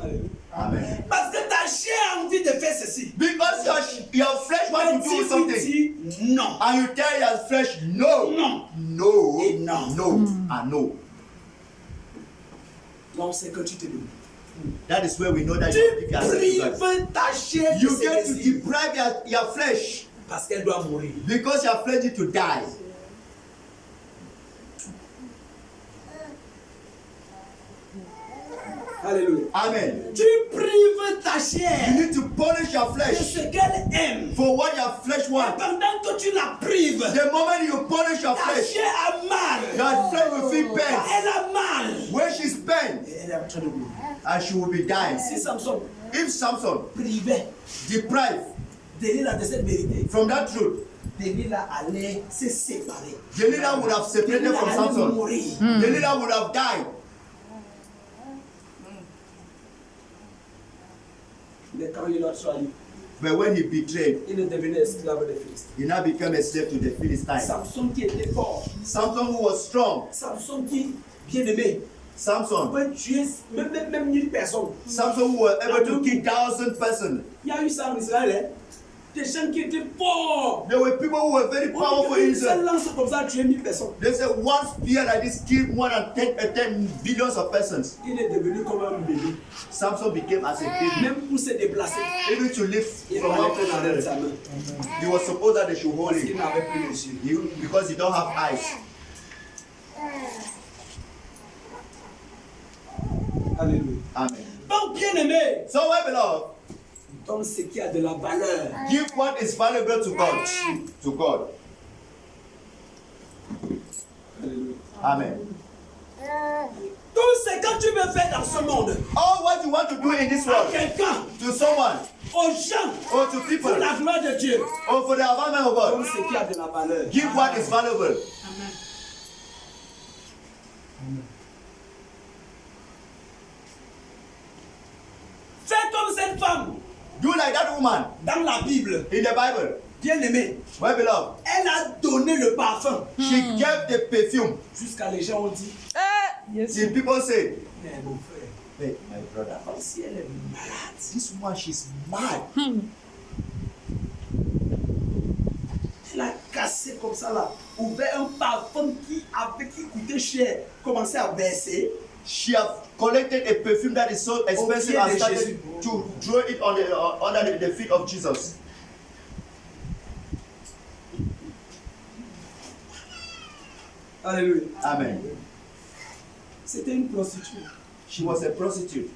Alléluia. Amen. Parce que ta chair a envie de faire ceci. Because your flesh wants to do Tu something, dis non. and you tell your flesh no, Non. no, Et non. no, and no. Non, c'est que tu te donnes. That is where we know that Tu you give yourself to God. prives ta chair de You ses get to désirs deprive your flesh parce qu'elle doit mourir. because your flesh need to die. Alléluia. Amen. Tu prives ta You chair need to punish your de flesh ce qu'elle aime. for what your flesh Et wants. pendant que tu la prives, The moment you punish your ta flesh, chair a mal. your flesh will feel pain. Elle a mal. When she's pain, Et elle est en train de mourir. and she will be dying. Si Samson If Samson privait deprived Delilah de cette vérité, from that truth, Delilah allait se séparer. Delilah would have separated Delilah from allait Samson. mourir. Delilah would have died. Mais quand il a choisi, But when he betrayed, il est devenu esclave des Philistins. he now became a slave to the Philistines. Samson qui était fort, Samson who was strong, Samson qui, bien aimé, Samson, peut tuer même 1000 personnes. Samson who was able to kill 1,000 persons. Il y a eu ça en Israël, hein? Des gens qui étaient forts. There were people who were very powerful in Une seule Israel. lance comme ça a tué 1000 personnes. They said one spear like this killed more than 10 billions of persons. Il est devenu comme un bébé. Samson became as a baby. Même pour se déplacer, Even to live il from fallait one qu'on place to arrête the sa other. main. He was supposed that they should hold Parce qu'il him. n'avait plus les yeux. Because he don't have eyes. Alléluia. Amen. Donc, bien aimé, So, my beloved, donne ce qui a de la valeur. give what is valuable to God. To God. Alléluia. Amen. Tout ce que tu veux faire dans ce monde, All what you want to do in this à world, quelqu'un, to someone, aux gens, or to people, pour la gloire de Dieu, or for the advancement of donne God, ce qui a de la valeur. give what is valuable. Fais comme cette femme Do like that woman dans la Bible, in the Bible. bien aimée. My beloved, Elle a donné le parfum. she gave the perfume. Jusqu'à les gens ont dit, Yes. The people say, mais mon frère, hey, my brother, comme si elle est malade. this woman, she's mad. Elle a cassé comme ça là, ouvert un parfum qui coûtait cher, commençait à verser. She have collected a perfume that is so expensive pied and de started Jésus. to throw it on under the feet of Jesus. Alléluia. Amen. C'était une prostituée. She was a prostitute.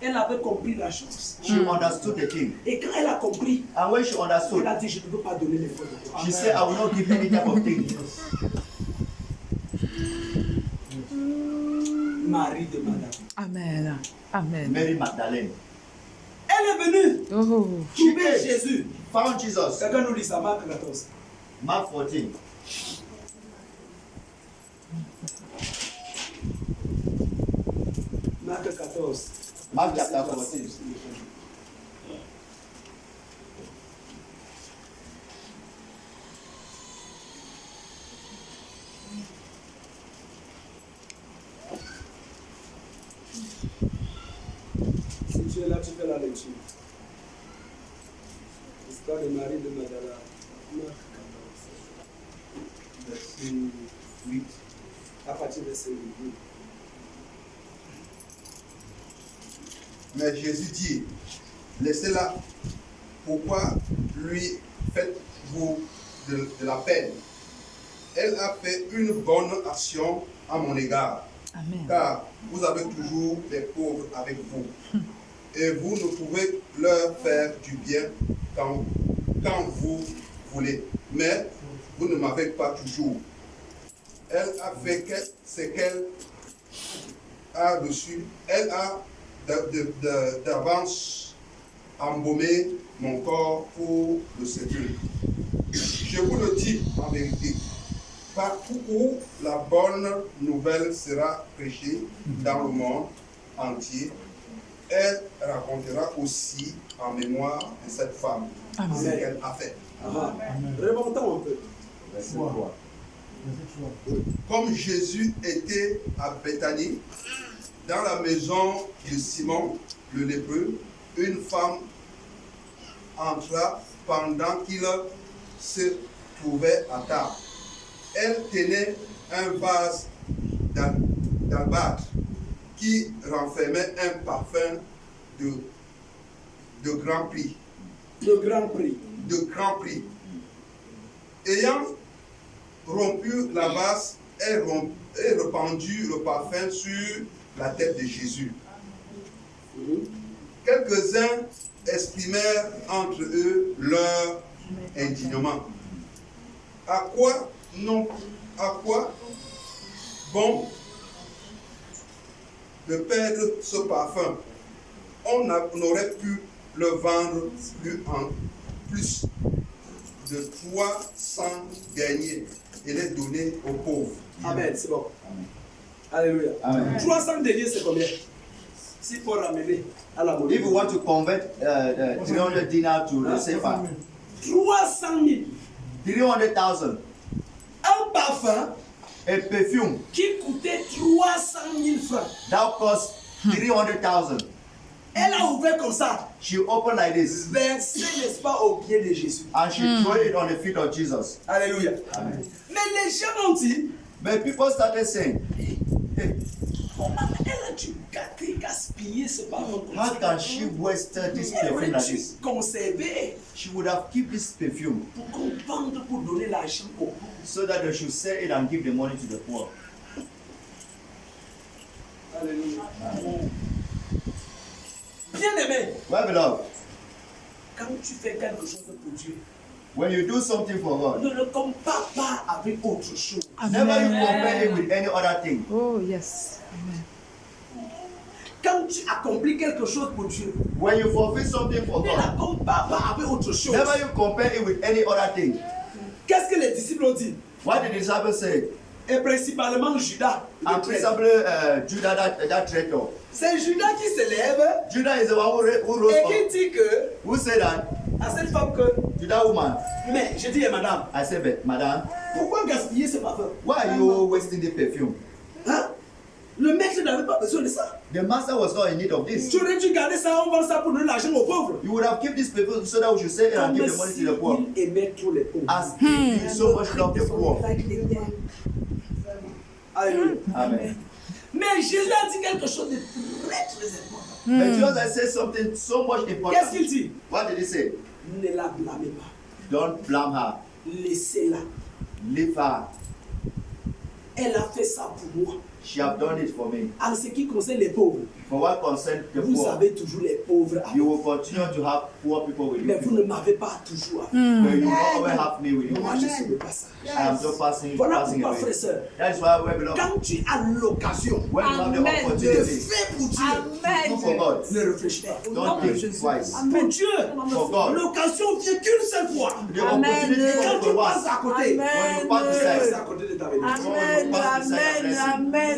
Elle avait compris la chose. She understood the thing. Et quand elle a compris, And when she understood, elle a dit, je ne peux pas donner les fautes. she said, I will not give any type of thing. Marie de Madame. Amen. Amen. Mary Magdalene. Elle est venue Oh. trouver Jésus. Found Jesus. Quelqu'un nous lit ça, Marc 14. Mark 14. Marc 14. Mark chapter 14. Si tu es là, tu fais la lecture. L'histoire de Marie de Magdala. Marc 14. Verset 8. À partir de verset 8. Mais Jésus dit, laissez-la, pourquoi lui faites-vous de la peine? Elle a fait une bonne action à mon égard, Amen. car vous avez toujours les pauvres avec vous, et vous ne pouvez leur faire du bien quand vous voulez, mais vous ne m'avez pas toujours. Elle a fait ce qu'elle a reçu, elle a d'avance embaumé mon corps pour le sépulcre. Je vous le dis en vérité, partout où la bonne nouvelle sera prêchée dans le monde entier, elle racontera aussi en mémoire de cette femme ce qu'elle a fait. Remontons un peu. Verset 3. Comme Jésus était à Béthanie, dans la maison de Simon le lépreux, une femme entra pendant qu'il se trouvait à table. Elle tenait un vase d'albâtre qui renfermait un parfum de grand prix. Le grand prix. De grand prix. Ayant rompu la vase, elle répandit le parfum sur la tête de Jésus. Quelques-uns exprimèrent entre eux leur indignement. À quoi bon de perdre ce parfum? On aurait pu le vendre plus de 300 deniers et les donner aux pauvres. Amen, c'est bon. Alléluia. Amen. 300 deniers, c'est combien? S'il faut ramener à la monnaie. If you want to convert 300 dinars to the CFA, 300 000. 300,000, Un parfum a perfume qui coûtait 300 000 francs. that cost 300,000. Elle a ouvert comme ça, She opened like this versé, n'est-ce pas, au pied de Jésus. and she threw it on the feet of Jesus. Alléluia. Amen. Mais les gens ont dit, But people started saying, hey, comment elle a dû gaspiller ce parfum comme how ça? can she waste this Elle perfume aurait like dû this? conserver She would have kept this perfume pour qu'on vende pour donner l'argent aux pauvres. so that they should sell it and give the money to the poor. Alléluia. Bien-aimé, Well, beloved, quand tu fais quelque chose pour Dieu, when you do something for God, ne le compare pas avec autre chose. never you Amen. compare it with any other thing. Oh, yes. Amen. Quand tu accomplis quelque chose pour Dieu, When you fulfill something for ne la God, compare pas avec autre chose. never you compare it with any other thing. Qu'est-ce que les disciples ont dit? What did the disciples say? Et principalement Judas. le And traître. principally Judah, that traitor. C'est Judas qui se lève Judah is the one who rose et up. qui dit que Who said that? à cette femme que, To that woman. mais je dis, madame, I said, but madam, pourquoi gaspiller ce parfum? why are you wasting the perfume? Hein? Le maître n'avait pas besoin de ça. The master was not in need of this. Tu aurais dû garder ça, on vend ça pour donner l'argent aux pauvres. You would have kept this perfume so that we should sell it and give the money to the poor. il aimait trop les pauvres. As if you so much love the poor. Alléluia. Amen. Mais Jésus a dit quelque chose de très très important. But Jesus has said something so much Qu'est-ce important. qu'il dit? What did he say? Ne la blâmez pas. Don't blame her. Laissez-la. Leave her. Elle a fait ça pour moi. She have done it for me. En ce qui concerne les pauvres, For what concerns the vous poor, avez toujours les pauvres avec you vous. will continue to have poor people with Mais you. vous ne m'avez pas toujours avec But you will not always have me with you. moi. Je suis le passage. I am just passing Voilà away. pourquoi, frère et sœur, That is why we belong. quand tu as l'occasion When you have the Amen. de opportunity, faire pour Dieu, do for God. ne réfléchis pas. Don't think twice. Pour Dieu, For God. l'occasion vient qu'une seule fois. The Amen. opportunity Et quand comes tu to passes us. à côté, When you pass Amen. c'est beside, à côté de ta vie. Amen. Amen. Amen.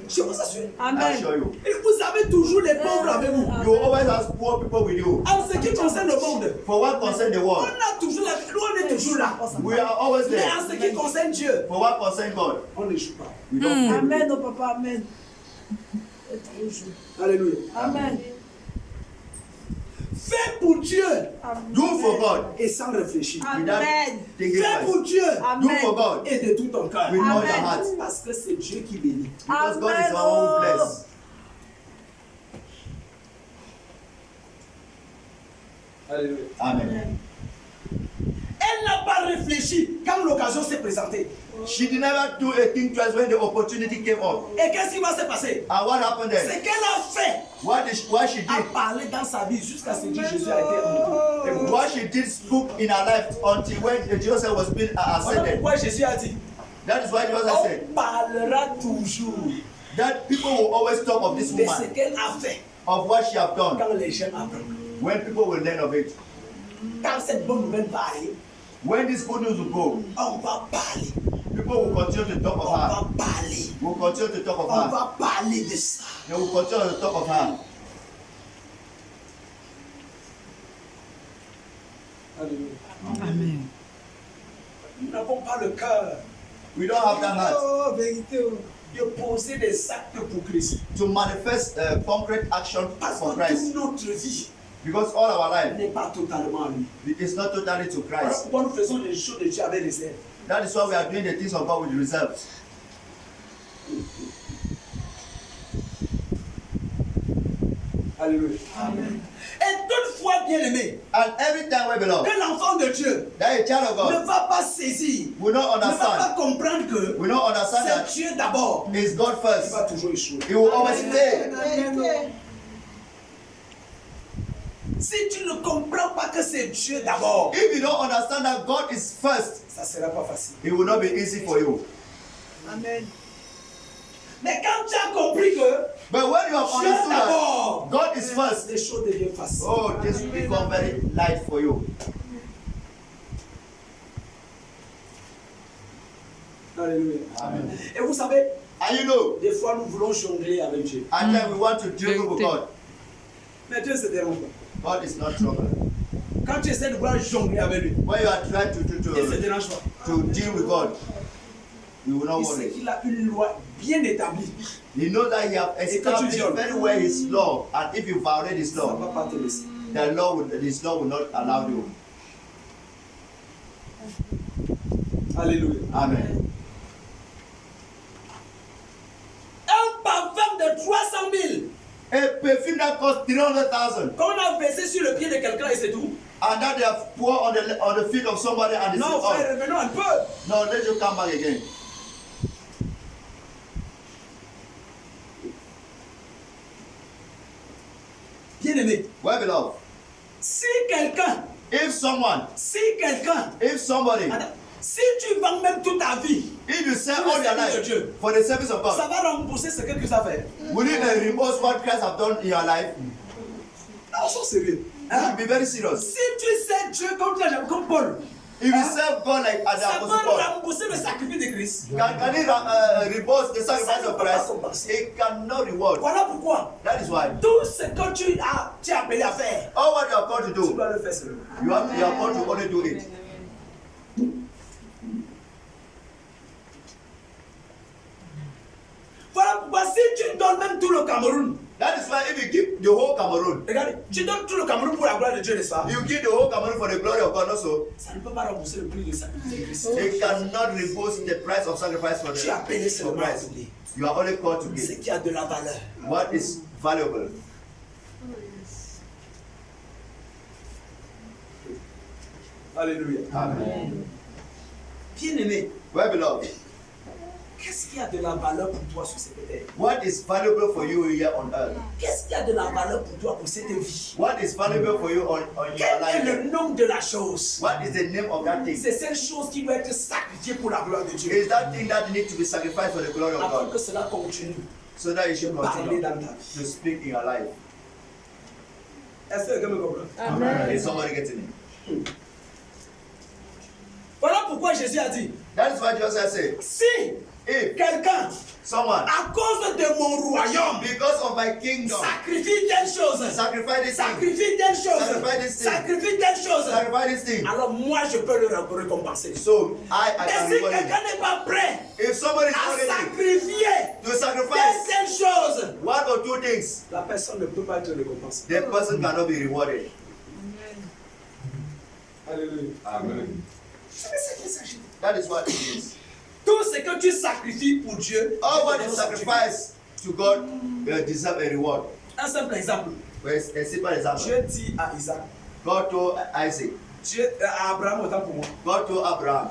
Je vous assure. I Amen. assure you. Et vous avez toujours les pauvres avec vous. You always have poor people with you. En ce qui concerne le monde, For what concerns the on world, a toujours la, nous on est toujours là. we are always Mais there. en ce qui concerne Dieu, For what concerns God, on n'échoue pas. we don't fail. Amen, oh papa, amen. Alléluia. Amen. Fais pour Dieu Do for God et sans réfléchir. without Amen. thinking Fais pour twice. Dieu Do for God et de tout ton cœur. with all your Amen. heart. Parce que c'est Dieu qui bénit. Because God is Amen, our own oh. bless. Alléluia. Amen. Elle n'a pas réfléchi quand l'occasion s'est présentée. She did never do a thing twice when the opportunity came up. Et qu'est-ce qui va se passer? And what happened Ce then? qu'elle a fait What she a did? parlé dans sa vie jusqu'à ce que Jésus a été enlevé. What she did spoke in her life until when Jesus was being Voilà ascended. pourquoi Jésus a dit, That is why Jesus said on parlera toujours that people will always talk of this de ce woman, qu'elle a fait of what she have done, quand les gens apprennent. when people will learn of it. Quand cette bonne nouvelle va arriver, When this good news will go, on va parler. people will continue to talk On of her. va parler. Will continue to talk of On her. va parler de ça. They will continue to talk of her. Alléluia. Amen. Nous n'avons pas le cœur We don't have that heart de poser des actes pour Christ. to manifest concrete action Parce for que Christ. toute notre vie Because all our life n'est pas totalement à lui. is not totally to Voilà Christ. pourquoi nous faisons les choses de Dieu avec réserve. That is why we are doing the things of God with reserves. Alléluia. Et toutefois, bien aimé, And every time we belong, que l'enfant de Dieu that a child of ne God va pas saisir, will not ne va pas understand. comprendre que Will not understand c'est that Dieu d'abord. it's God Il first. va toujours échouer. He will always fail. Si tu ne comprends pas que c'est Dieu d'abord, If you don't understand that God is first, ça ne sera pas facile. it will not be easy for you. Amen. Mais quand tu as compris que But when you have Dieu understood that d'abord, God is first, les choses deviennent faciles. oh, this will become very light for you. Alléluia. Amen. Et vous savez, And you know, des fois nous voulons jongler avec Dieu. and then we want to deal with God. Mais Dieu ne se dérange pas. God is not trouble. Quand tu essaies de vouloir jongler avec lui, When you are trying il ne se to dérange pas. deal with God, you will not Il sait worry. qu'il a une loi bien établie. He knows that He has established viol. very well His law, and if you violate His Ça ne law, va pas te laisser. His law will not allow you. Alléluia. Amen. Un parfum de 300 000 A perfume that costs 300,000, qu'on a versé sur le pied de quelqu'un et c'est tout. and that they have poured on the feet of somebody, and they say, Non, "Oh, frère, revenons un peu. no, let you come back again." Bien aimé, Well, beloved, si quelqu'un, if somebody, attends, si tu vends même toute ta vie, if you sell Pour all le your service de life Dieu. for the service of ça God, va rembourser ce que Christ a fait. will it reimburse what Christ have done in your life? Non, sois sérieux. You Hein? should be very serious. Si tu sais Dieu comme tu as comme Paul, If you Hein? serve God like as the ça Apostle va Paul, rembourser le sacrifice de Christ. can it reimburse the sacrifice of Christ? It cannot reward. Voilà pourquoi That is why tout ce que tu es appelé à faire, all what you are called to tu do, dois le faire seul. you are called to only do it. Voilà pourquoi si tu donnes même tout le Cameroun, That is why if you give the whole Cameroon, regarde, tu donnes tout le Cameroun pour la gloire de Dieu, n'est-ce pas? you give the whole Cameroon for the glory of God also, Ça ne peut pas rembourser le prix du sacrifice de Christ. it cannot reimburse the price of sacrifice for Tu es appelé for seulement à Christ. donner You are only called to ce give qui a de la valeur. what is valuable. Alléluia. Amen. Bien aimé, Well, beloved, qu'est-ce Qu'est-ce qui a de la valeur pour toi sur cette terre? What is valuable for you here on earth? Qu'est-ce qui a de la valeur pour toi pour cette vie? What is valuable for you on your Quel est le life? nom de la chose? What is the name of that thing? C'est cette chose qui doit être sacrifiée pour la gloire de Dieu. Is that thing that needs to be sacrificed for the glory of Afin God? que cela continue So that you de should parler continue dans ta vie. to speak in your life. Est-ce que quelqu'un me comprend? Amen. Is somebody getting it? Voilà pourquoi Jésus a dit, That is why Jesus said, si if quelqu'un, someone, à cause de mon royaume, because of my kingdom, sacrifie telle chose, sacrifice this thing, sacrifie telle chose, Sacrifice this thing. sacrifie telle chose, sacrifice this thing, alors moi je peux le récompenser. so I Mais can si reward you. quelqu'un n'est pas prêt If somebody is à not ready sacrifier to telle sacrifice chose, one or two things, la personne ne peut pas être récompensée. the person cannot be rewarded. Alléluia. Amen. C'est de ça qu'il s'agit. That is what it is. Tout ce que tu sacrifies pour Dieu, All what Dieu you te donne sacrifice to God deserve a reward. un simple exemple. For a simple example, Dieu dit à Isaac, God told Isaac, à Abraham, autant pour moi, God told Abraham,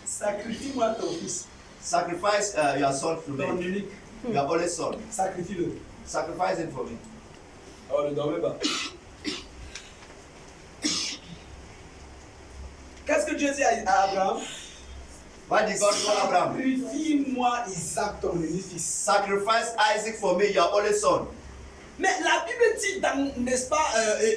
sacrifie-moi ton fils, sacrifice your son to ton me, unique, your only son. sacrifie-le. Sacrifice him for me. Oh, ne dormez pas. Qu'est-ce que Dieu dit à Abraham? Why did God call Abraham? Sacrifie-moi Isaac, ton unique fils. Sacrifice Isaac for me, your only son. Mais la Bible dit dans, n'est-ce pas,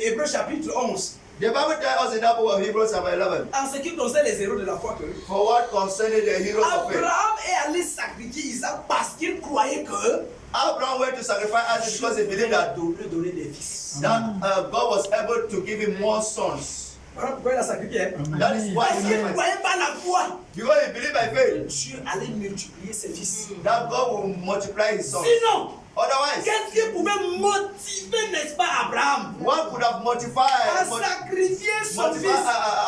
Hébreux chapitre 11, The Bible tells us in that book of Hebrews chapter 11, en ce qui concerne les héros de la foi, que for what concerning the heroes of faith. Abraham est allé sacrifier Isaac parce qu'il croyait que Abraham went to sacrifice Isaac because he believed that, lui donner des fils. God was able to give him more sons. Voilà pourquoi il a sacrifié. Hein? That is why Parce he qu'il ne sacrificed. croyait pas la foi. Because he believed by faith Dieu allait multiplier ses fils. that God will multiply his sons. Sinon, Otherwise, qu'est-ce qui pouvait motiver, n'est-ce pas, Abraham one could have à multiplied sacrifier son fils,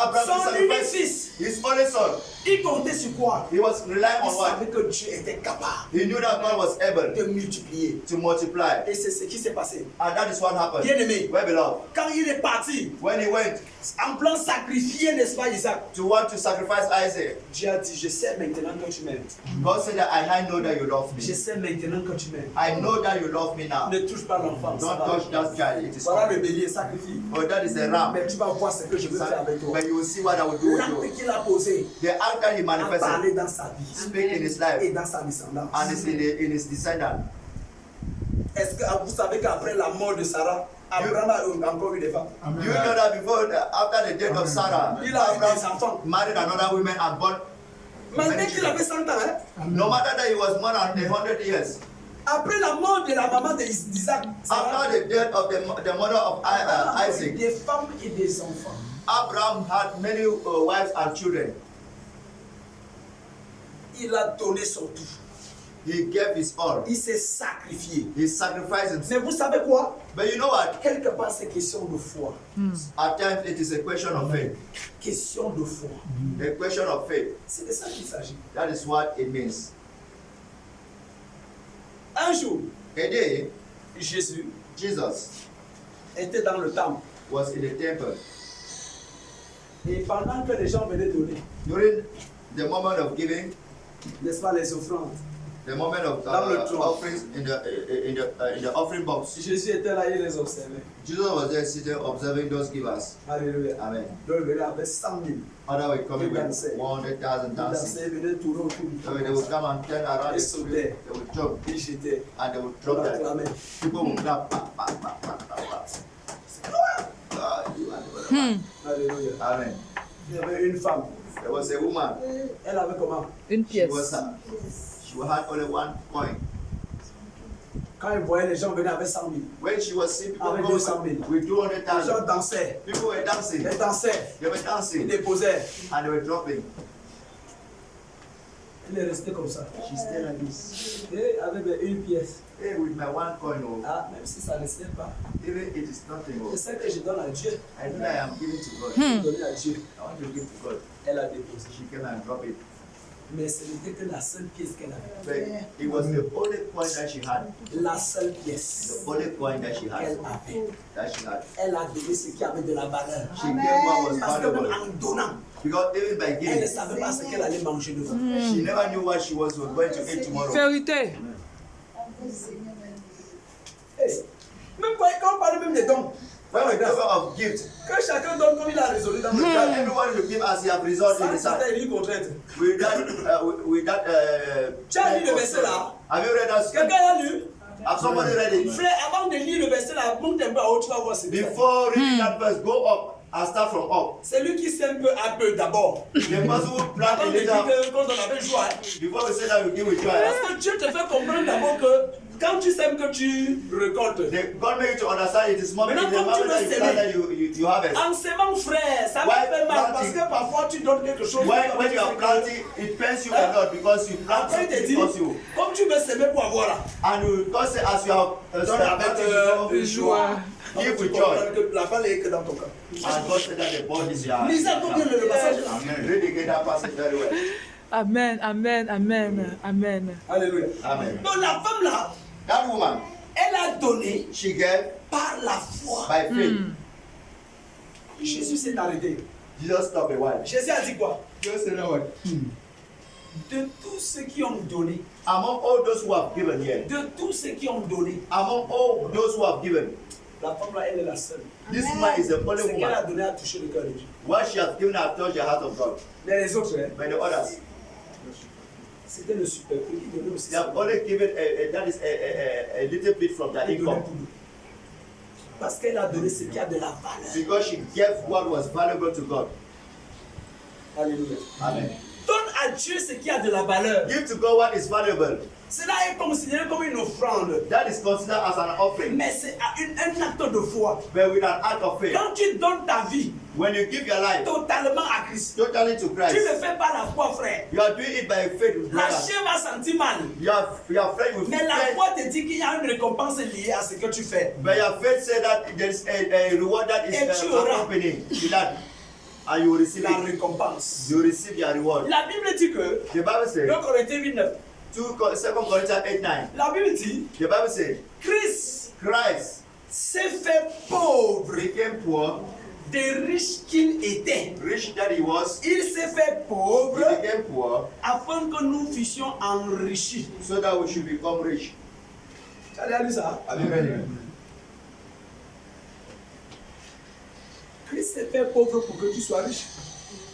Abraham to son unique sacrifice fils? his only son. Il comptait sur quoi? He was relying Il on what? savait que Dieu était capable He knew that God was able de multiplier. to multiply. Et c'est ce qui s'est passé. And that is what happened. Bien-aimé, Well, beloved, quand il est parti, when he went en plan sacrifier, n'est-ce pas, Isaac, to want to sacrifice Isaac, Dieu a dit, je sais maintenant que tu m'aimes. God said that I know that you love Je me. sais maintenant que tu m'aimes. I know that you love me now. Ne touche pas l'enfant. ça Don't va. touch that child. It is Voilà le coming. bélier, sacrifie. But that is a ram. Mais tu vas voir ce que je veux faire avec toi. But you will see what I will do with L'acte you. qu'il a posé The act that he a manifested, parlé dans sa vie speak in his et life, dans sa descendance. and is in his descendant. Est-ce que vous savez qu'après la mort de Sarah, Abraham a encore eu des femmes? Do you know that after the death of Sarah, Il a eu des Abraham enfants. married another woman and born Malgré many qu'il avait children? 100 ans, hein? No matter that he was more than 100 years. Après la mort de la maman d'Isaac, Sarah, After the death of the mother of Abraham a eu Isaac, des femmes et des enfants. Abraham had many wives and children. Il a donné son tout. He gave his all. Il s'est sacrifié. He sacrificed himself. Mais vous savez quoi? But you know what? Quelque part, c'est question de foi. At times it is a question of faith. Question de foi. A question of faith. C'est de ça qu'il s'agit. That is what it means. Un jour, A day, Jésus Jesus était dans le temple. was in the temple. Et pendant que les gens venaient donner, During the moment of giving, n'est-ce pas, les offrandes, the moment of Dans le trône. offerings in the offering box, Jésus était là, il les observait. Jesus was there sitting observing those givers. Alléluia. Amen. Donc, il venait avec 100 000. Other way coming with dancing. 100,000 Il dancing. dansait, il venait tourner autour du So they would temple. come and turn around Ils the street. sautaient, They would jump ils jetaient, and they would ils drop that. acclamaient. People would clap. Pa, pa, pa, pa, pa, pa. God, you are the Lord. Alléluia. Amen. Il y avait une femme. There was a woman. Elle avait comment? Une She pièce. she had only one coin. Quand il voyait les gens venir avec 100 000, When she was seeing people Avec going 200,000. with les gens 200,000, dansaient. people were dancing. Ils dansaient, They were ils dancing déposaient. and they were dropping. Il est resté comme ça. She stayed like this. Et avec une pièce. Hey, with my one coin, oh, Ah, même si ça ne sert pas. even it is nothing. Oh, C'est ça que je donne à Dieu. I know that I am giving to God. Je donne à Dieu. I want to give to God. Elle a déposé. She came and dropped it. Mais ce n'était que la seule pièce qu'elle avait. But it was the only coin that she had. La seule pièce The only coin that she qu'elle had. avait. That she had. Elle a donné ce qui avait de la valeur. She gave what was Parce que même valuable. en donnant, Because even by Elle ne giving, savait pas ce qu'elle allait manger devant. she never knew what she was going to eat tomorrow. Vérité. Hey, même quand on parle même des dons, When we talk of gift, que chacun donne comme il a résolu dans le that cœur. everyone will give as he have resolved in his Ça, heart. c'était une contrainte. With that, Tu as lu le verset là? have you read that? Quelqu'un l'a lu? Have somebody read it? Frère, avant de lire le verset là, monte un peu à haut, tu vas voir ce que c'est. Before reading that verse, go up and start from up. C'est lui qui sème un peu d'abord. The person who plant Avant a de dire little, que quand on avait joie, before we say that, we give with joy. parce que Dieu te fait comprendre d'abord que quand tu sèmes que tu récoltes. God made you to understand it is moment in the moment that you plant that you harvest. En sémant, frère, ça Why me fait mal parce planting? que parfois tu donnes quelque chose. When you are planting, it pains you a lot because you plant Après, il te something dit, because you. comme tu veux s'aimer pour avoir là. And God say, as you have Donne avec joie. give with joy. Que la balle est que dans ton cœur. And God said that the bond is yours. Lisez encore bien le passage. Amen. Read again that passage very well. Amen, amen, amen, amen. Alléluia. Amen. Donc la femme là, That woman, elle a donné she gave par la foi. by faith. Jésus s'est arrêté. Jesus stopped a while. Jésus a dit quoi? Jesus said that word. De tous ceux qui ont donné, Among all those who have given here, de tous ceux qui ont donné, among all those who have given, la femme là, elle est la seule. this woman is the Ce only qu'elle a woman. donné a touché le cœur de Dieu. What she has given has touched the heart of God. Mais les autres, hein, But the others, c'était le super qui donnait aussi. they have only given that is a little bit from their Elle donnait income. tout. Parce qu'elle a donné ce qui a de la valeur. Because she gave what was valuable to God. Alléluia. Amen. Donne à Dieu ce qui a de la valeur. Give to God what is valuable. Cela est considéré comme une offrande. That is considered as an offering. Mais c'est un acte de foi. But with an act of faith. Quand tu donnes ta vie When you give your life totalement à Christ, totally to tu Christ, ne fais pas la foi, frère. you are doing it by faith with La brothers. chair va sentir mal. Your faith with Mais la faith. foi te dit qu'il y a une récompense liée à ce que tu fais. But your faith said that there is a reward that is Et tu auras accompanying to that. And you will receive La it. récompense. You will receive your reward. La Bible dit que, The Bible says, 2 Corinthiens 8:9, 2 Corinthians 8:9. la Bible dit, The Bible says, Christ Christ s'est fait pauvre became poor, des riches qu'il était. rich that he was, Il s'est fait he pauvre became poor, afin que nous fussions enrichis. so that we should become rich. Tu as déjà lu ça? Have you read it? Christ s'est fait pauvre pour que tu sois riche.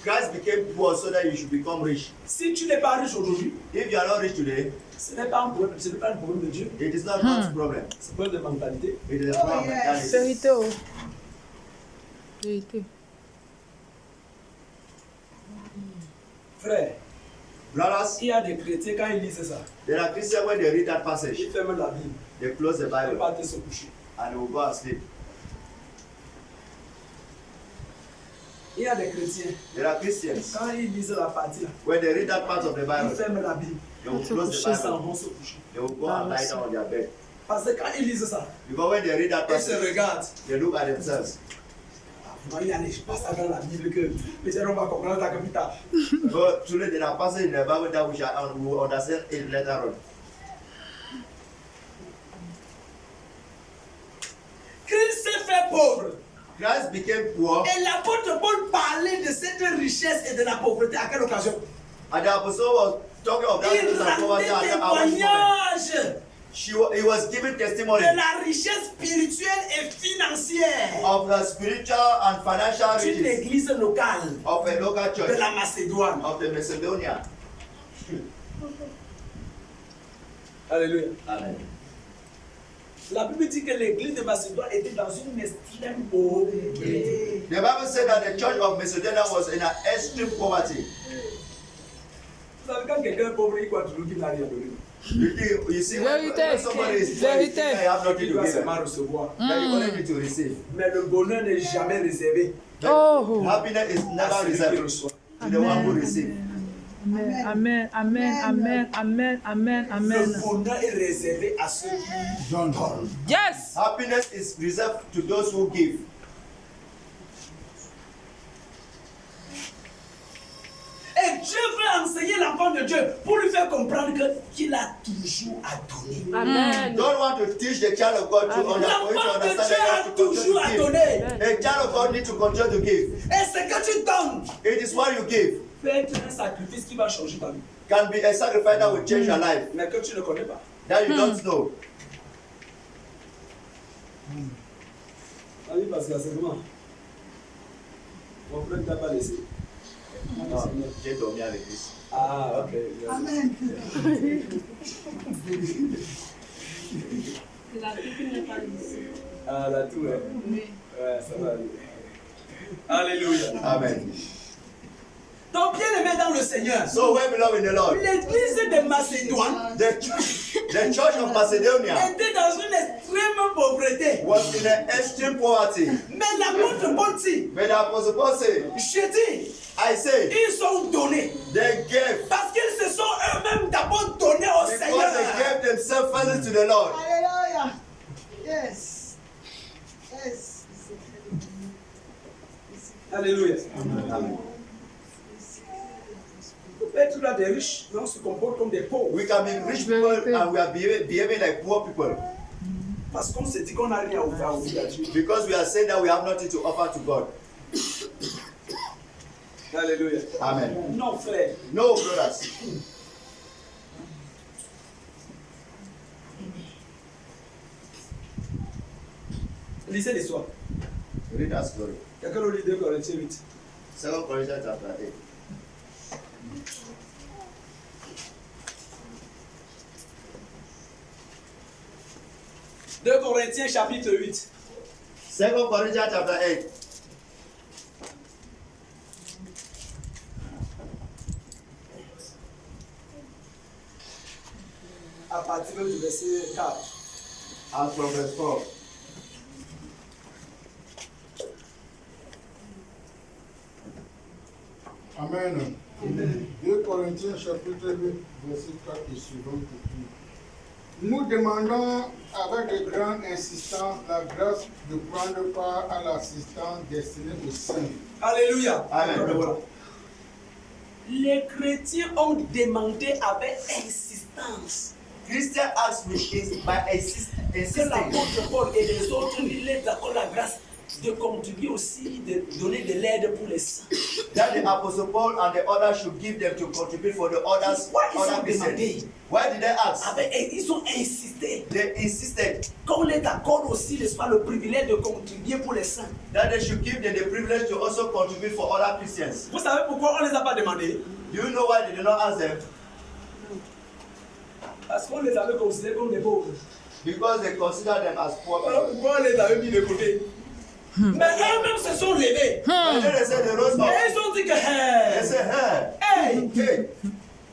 Christ became poor so that you should become rich. Si tu n'es pas riche aujourd'hui, If you are not rich today, ce n'est pas un problème, ce n'est pas un problème de Dieu, it is not God's problem. c'est un problème de mentalité. It is a problem of mentality. Vérité, oh. Vérité. Frère, Brothers, il y a des chrétiens quand ils lisent ça, there are Christians when they read that passage, ils ferment la Bible, they close the ils Bible partent se coucher. and they will go and sleep. Il y a des chrétiens, There are Christians, quand ils lisent la partie là, when they read that part of the ils Bible, ferment la Bible, they will Se close the coucher, ils s'en Bible. vont se coucher. They will go and lie down on their bed. Parce que quand ils lisent ça, Because when they read that ils se passage, regardent. they look at themselves. Moi, il y a des passages dans la Bible que peut-être on va comprendre ça plus tard. But truly, there are passages in the Bible that we will understand it later on. Christ s'est fait pauvre. Christ became poor, Et l'apôtre Paul parlait de cette richesse et de la pauvreté. À quelle occasion? and the apostle was talking of that Il riches and poverty rendait at our moment. témoignage He was giving testimony de la richesse spirituelle et financière of the spiritual and financial d'une riches église locale of a local de church la Macédoine. of the Macedonia. Alléluia. Amen. La Bible dit que l'église de Macédoine était dans une extrême pauvreté. The Bible said that the church of Macedonia was in an extreme poverty. Vous savez, quand quelqu'un est pauvre, il croit toujours qu'il n'a rien donné. You see, when somebody is poor, you think I have nothing Il to doit give, seulement recevoir. then you only need to receive. Mais le bonheur n'est jamais réservé Oh. Happiness is à never celui qui reserved reçoit. to the one who receives. Amen, amen, amen, amen, amen, amen, amen. Le bonheur est réservé à ceux qui donnent. Yes. Happiness is reserved to those who give. Et Dieu veut enseigner l'enfant de Dieu pour lui faire comprendre qu'il a toujours à donner. Amen. Don't want to teach the child of God to L'enfant de understand Dieu that a you have to toujours à continue to donner. give. A child of God needs to continue to give. Et ce que tu donnes It is what you give. peut être un sacrifice qui va changer ta vie. Can be a sacrifice that will change your life. Mais que tu ne connais pas. That you don't know. Ah oui, parce que c'est comment? Mon frère ne t'a pas laissé. Non, j'ai dormi avec lui. Ah, ok. Amen. La pique n'est pas ici. Ah, là, tout, ouais. Oui. Ouais, ça va aller. Alléluia. Amen. Donc, bien aimé dans le Seigneur, So well beloved in the Lord, l'église de Macédoine the church of Macedonia était dans une extrême pauvreté. was in an extreme poverty. Mais l'apôtre Paul dit, But the apostle Paul said, je dis, I say, ils sont donnés. they gave Parce qu'ils se sont eux-mêmes d'abord donnés au because Seigneur. they gave themselves first to the Lord. Hallelujah. Yes. Yes. Alléluia. Amen. On peut être là des riches, mais on se comporte comme des pauvres. We can be rich people and we are behaving like poor people Parce qu'on se dit qu'on n'a rien à offrir à Dieu. because we are saying that we have nothing to offer to God. Alléluia. Amen. Non, frère. No, brothers. Lisez l'histoire. Read that story. Quelqu'un nous lit 2 Corinthiens 8. 2 Corinthians chapter 8. Deux Corinthiens chapitre 8. 2 Corinthians chapter 8. À partir du verset 4. And from verse 4. Amen. 2 Corinthiens chapitre 8, verset 4 et suivant. Nous demandons avec de grandes insistances la grâce de prendre part à l'assistance destinée aux saints. Alléluia. Amen. Voilà. Les chrétiens ont demandé avec insistance Christian asked me by que insisting l'apôtre Paul et les autres lui laissent encore la grâce de contribuer aussi, de donner de l'aide pour les saints. that the apostle Paul and the others should give them to contribute for the others. Why ils Other ont demandé? Christians. Why did they ask? Ils ont insisté They insisted qu'on les accorde aussi, n'est-ce pas, le privilège de contribuer pour les saints. that they should give them the privilege to also contribute for other Christians. Vous savez pourquoi on ne les a pas demandé? Do you know why they did not ask them? Parce qu'on les avait considérés comme des pauvres. Because they consider them as poor Voilà people. pourquoi on les avait mis de côté. Mais eux-mêmes se sont levés. And then they said they rose Et up. ils ont dit que, They said, hey, hey,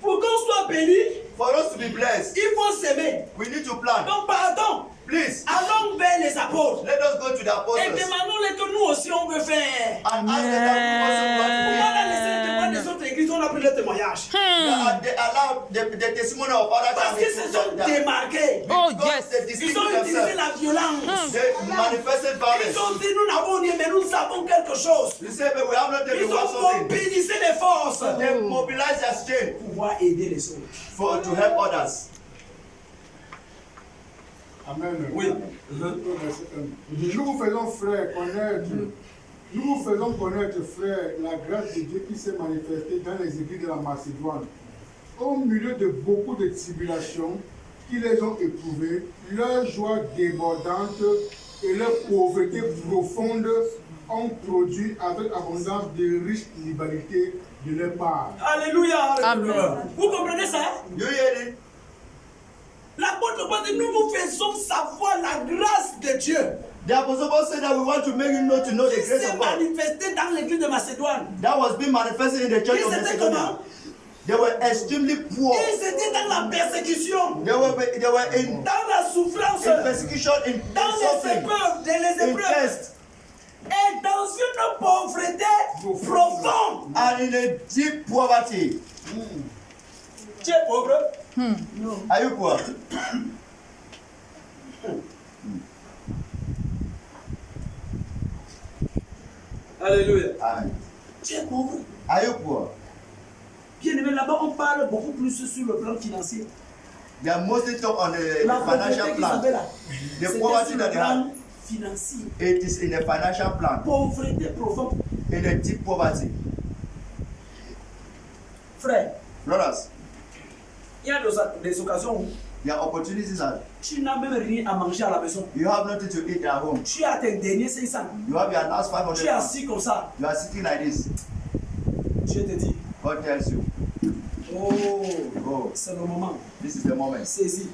pour qu'on soit béni, for us to be blessed, il faut s'aimer. we need to plant. Donc pardon, Please, allons vers les apôtres let us go to the et apostles demandons-les que nous aussi on veut faire. and ask them that we also want to Pourquoi on a laissé les témoins des autres églises, on a pris le témoignage? They allow the testimony of others Parce qu'ils se sont démarqués. Oh, because yes. they Ils distinguish ont utilisé themselves. la violence. They manifested Ils violence. ont dit nous n'avons rien mais nous savons quelque chose. You say, but we have not taken Ils ont something. mobilisé les forces They mobilize their strength pour pouvoir aider les autres. to help others. Amen. Oui. Verset 1. Nous vous faisons frères connaître, nous vous faisons connaître, frères, la grâce de Dieu qui s'est manifestée dans les églises de la Macédoine. Au milieu de beaucoup de tribulations qui les ont éprouvées, leur joie débordante et leur pauvreté profonde ont produit avec abondance de riches libéralités de leur part. Alléluia. Alléluia. Amen. Vous comprenez ça? Do you hear it? L'apôtre Paul dit nous vous faisons savoir la grâce de Dieu The apostle Paul said that we want to make you know to know the qui grace s'est of God manifestée dans l'église de Macédoine. that was being manifested in the church Ils of étaient Macedonia. comment? They were extremely poor. Ils étaient dans la persécution, They were in dans la souffrance, persecution, in dans les suffering, épreuves, in épreuves, test, et dans une pauvreté profonde. and in a deep poverty. Tu es pauvre? Are you poor? Alléluia. Amen. Tu es pauvre? Are you poor? Bien aimé, là-bas, on parle beaucoup plus sur le plan financier. They are mostly talk on the La pauvreté financial qu'ils avaient plan. là, The c'était poverty sur that le they have, plan financier. it is in the financial plan, Pauvreté profonde. in the deep poverty. Frère, Brothers, il y a des occasions où there are opportunities that tu n'as même rien à manger à la maison. you have nothing to eat at home. Tu as tes derniers 500. You have your last 500 Tu es pounds. assis comme ça. You are sitting like this. Dieu te dit, God tells you, oh, oh, c'est le moment. this is the moment. Saisis.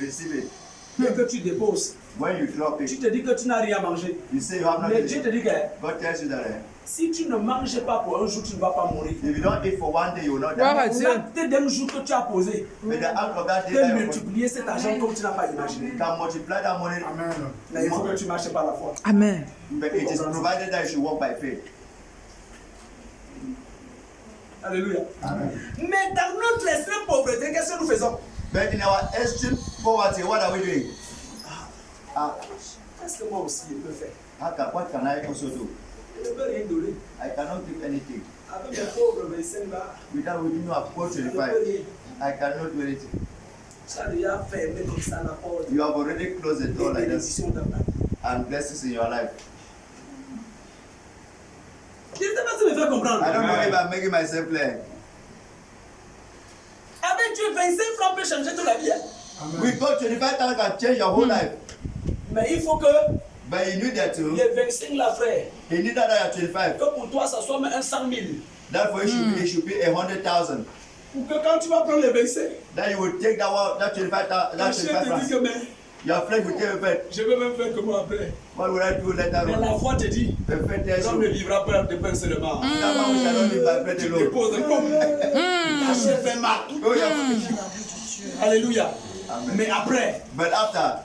Receive it. Dès que tu déposes, When you drop tu it, te dis que tu n'as rien à manger. you say you have Mais nothing Dieu to te eat. dit que God tells you that si tu ne manges pas pour un jour, tu ne vas pas mourir. if you don't eat for one day, you will not Wow. die. Dieu. L'acte d'un jour que tu as posé But the act of that day, peut that you multiplier cet argent comme tu n'as pas imaginé. can multiply that money. Mais il faut que tu marches par la foi. Amen. But it is provided that you should walk by faith. Alléluia. Amen. Mais dans notre extrême pauvreté, qu'est-ce que nous faisons? But in our extreme poverty, what are we doing? Qu'est-ce que moi aussi je peux faire? What can I also do? Je ne peux rien donner. I cannot give anything. Avec mes pauvres 25 là, Without we do not approach je ne peux 25. rien. I cannot do anything. Tu as déjà fermé comme ça la porte. You have already closed the door Des like this bénédictions dans ta vie. and blessings in your life. Je ne sais pas si je me fais comprendre. I don't know if I'm making myself clear. Avec Dieu, 25 francs peut changer toute la vie. Hein? With God, 25,000 can change your whole life. Mais il faut que But you need that too. les 25 là, frère, You need that at 25. que pour toi ça soit même un 100 000. Therefore, it should be 100,000. Pour que quand tu vas prendre les 25, Then you will take that one, that 25,000, ton that chef 25 te dit que francs. mais, Your friend will tell you, but je vais même faire comme après. what will I do later Mais la on? foi te dit, The friend tells l'homme ne you, vivra pas de pain seulement. that one we cannot live by bread Tu alone. déposes comme ta chef fait mal. Oh, yeah. Alléluia. Amen. Mais après, But after,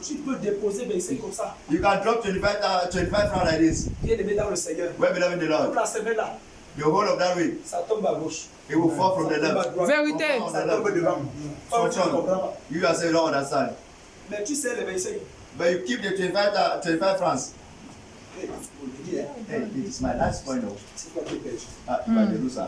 tu peux déposer 25 comme ça. you can drop 25 francs like this. Bien aimé dans le Seigneur. Well, beloved in the Toute Lord, la semaine là, the whole of that week, ça tombe à gauche. it will fall from Ça the tombe à left. droite. Vérité. Ça tombe devant. From Tu ne comprends front. pas. You yourself don't understand. Mais tu sais les 25. But you keep the 25 francs. Hey, on le dit, hein. Hey, it is my last point now. C'est quoi qui pêche? By the loser.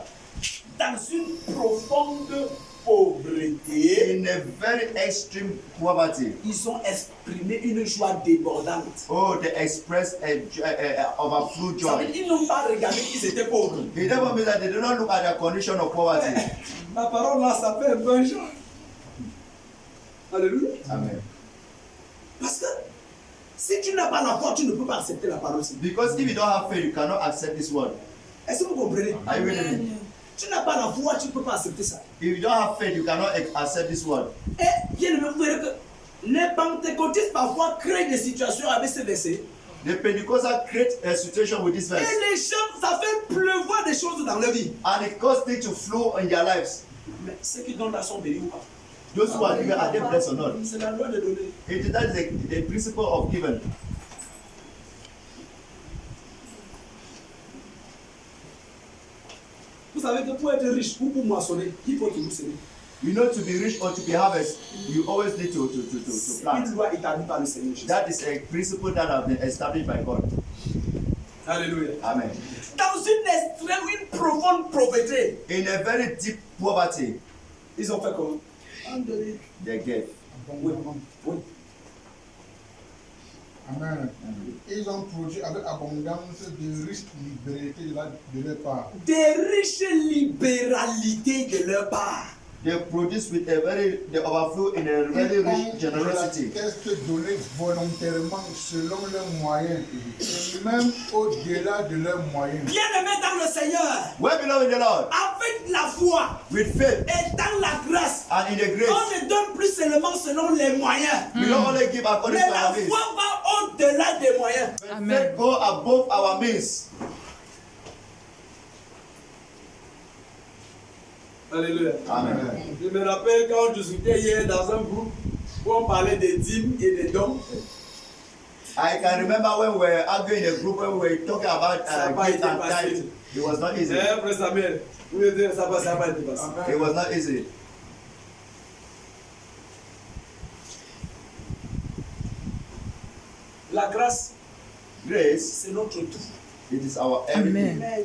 Dans une profonde pauvreté, In a very extreme poverty, ils ont exprimé une joie débordante. oh, they express a overflow Ça veut joy. dire qu'ils n'ont pas regardé qu'ils étaient pauvres. It never means that they do not look at their condition of poverty. Ma parole là, ça fait un bon joie. Alléluia. Amen. Parce que si tu n'as pas la foi, tu ne peux pas accepter la parole. Because if you don't have faith, you cannot accept this word. Est-ce que vous comprenez? Are you with me? Tu n'as pas la foi, tu ne peux pas accepter ça. If you don't have faith, you cannot accept this word. Et bien aimé, vous verrez que les pentecôtistes parfois créent des situations avec ces versets. The Pentecostals create a situation with this Et verse, les gens, ça fait pleuvoir des choses dans leur vie. and it causes things to flow in their lives. Mais ceux qui donnent là sont bénis ou pas? Those who are given, are they blessed or not? C'est la loi de donner. It is that is the principle of giving. Vous savez que pour être riche ou pour moissonner, il faut toujours semer. You know, to be rich or to be harvest, you always need to C'est une plant. loi établie par le Seigneur Jésus. That is a principle that has been established by God. Alléluia. Amen. Dans une extrême, une profonde pauvreté, In a very deep poverty, ils ont fait comment? they gave. Oui. Oui. Amen. Ils ont produit avec abondance de riches libéralités de leur part. Des riches libéralités de leur part. They produce with they overflow in a very rich generosity. Qu'est-ce donné volontairement selon leurs moyens et même au-delà de leurs moyens. Bien aimé dans le Seigneur, Well, beloved in the Lord, avec la foi with faith et dans la grâce, and in the grace, on ne donne plus seulement selon les moyens. we don't only give according Mais to la our means. foi va au-delà des moyens. But Amen. faith go above our means. Alléluia. Amen. Je me rappelle quand je suis hier dans un groupe où on parlait des dîmes et des dons. I can remember when we were arguing in a group when we were talking about Ça n'a pas gift été and facile. tithe. It was not easy. Frère Samuel, vous me dites ça n'a pas été facile. It was not easy. La grâce, Grace, c'est notre tout. it is our everything. Amen.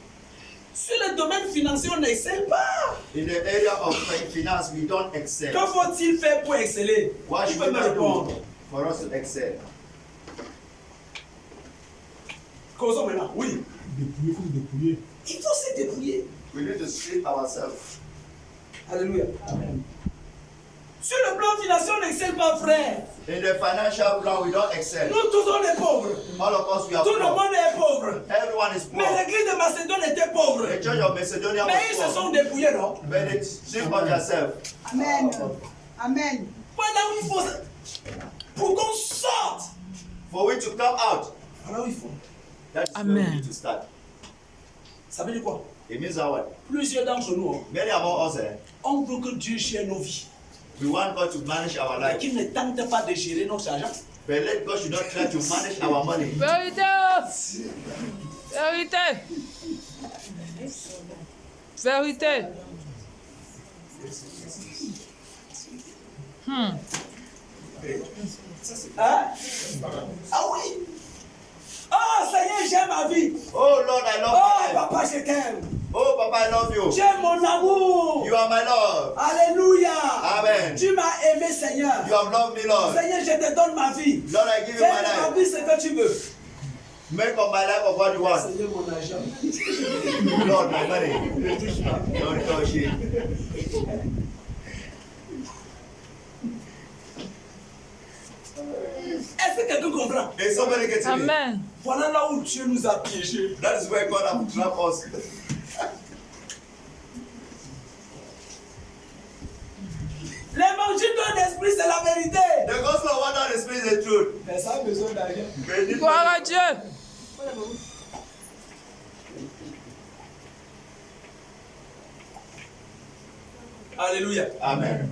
financier, on n'excelle pas. In the area of finance, we don't excel. Que faut-il faire pour exceller? What Qui should peut we me répondre? do for us to excel? Causons maintenant. Oui. Dépouiller, il faut se dépouiller. Il faut se dépouiller. We need to strip ourselves. Alléluia. Amen. Sur le plan financier, on n'excelle pas, frère. In the financial plan, we don't excel. Nous tous, on est pauvres. All of us, we are Tout le poor. monde est pauvre. Everyone is Mais poor. l'église de Macédoine était pauvre. The church of Macedonia Mais ils se was sont poor. dépouillés, non? But they strip on themselves. Amen. Amen. Voilà où il faut. Pour qu'on sorte. For we to come out, Voilà où il faut. that is where Amen. we need to start. Ça veut dire quoi? It means that what? Plusieurs d'entre nous, Many among us, on veut que Dieu gère nos vies. we want God to manage our Mais life. qu'il ne tente pas de gérer notre argent. But let God should not try to manage our money. Vérité. Oh. Vérité. Vérité. Hein? Ah oui. Oh Seigneur, j'aime ma vie. Oh Lord, I love Oh my life. Papa, je t'aime. Oh Papa, I love you. J'aime mon amour. You are my Lord. Alléluia. Amen. Tu m'as aimé, Seigneur. You have loved me, Lord. Seigneur, je te donne ma vie. Lord, I give you Fais my de ma life. vie ce que tu veux. Make of my life of what you want. Seigneur, mon argent. Lord, my money. Don't touch it. Est-ce que quelqu'un comprend? Is somebody getting me? Amen. Voilà là où Dieu nous a piégés. That is where God has trapped us. L'évangile de l'esprit, c'est la vérité. The gospel of water and the spirit is the truth. Mais ça a besoin d'argent. But it needs Gloire money. à Dieu. Alléluia. Amen.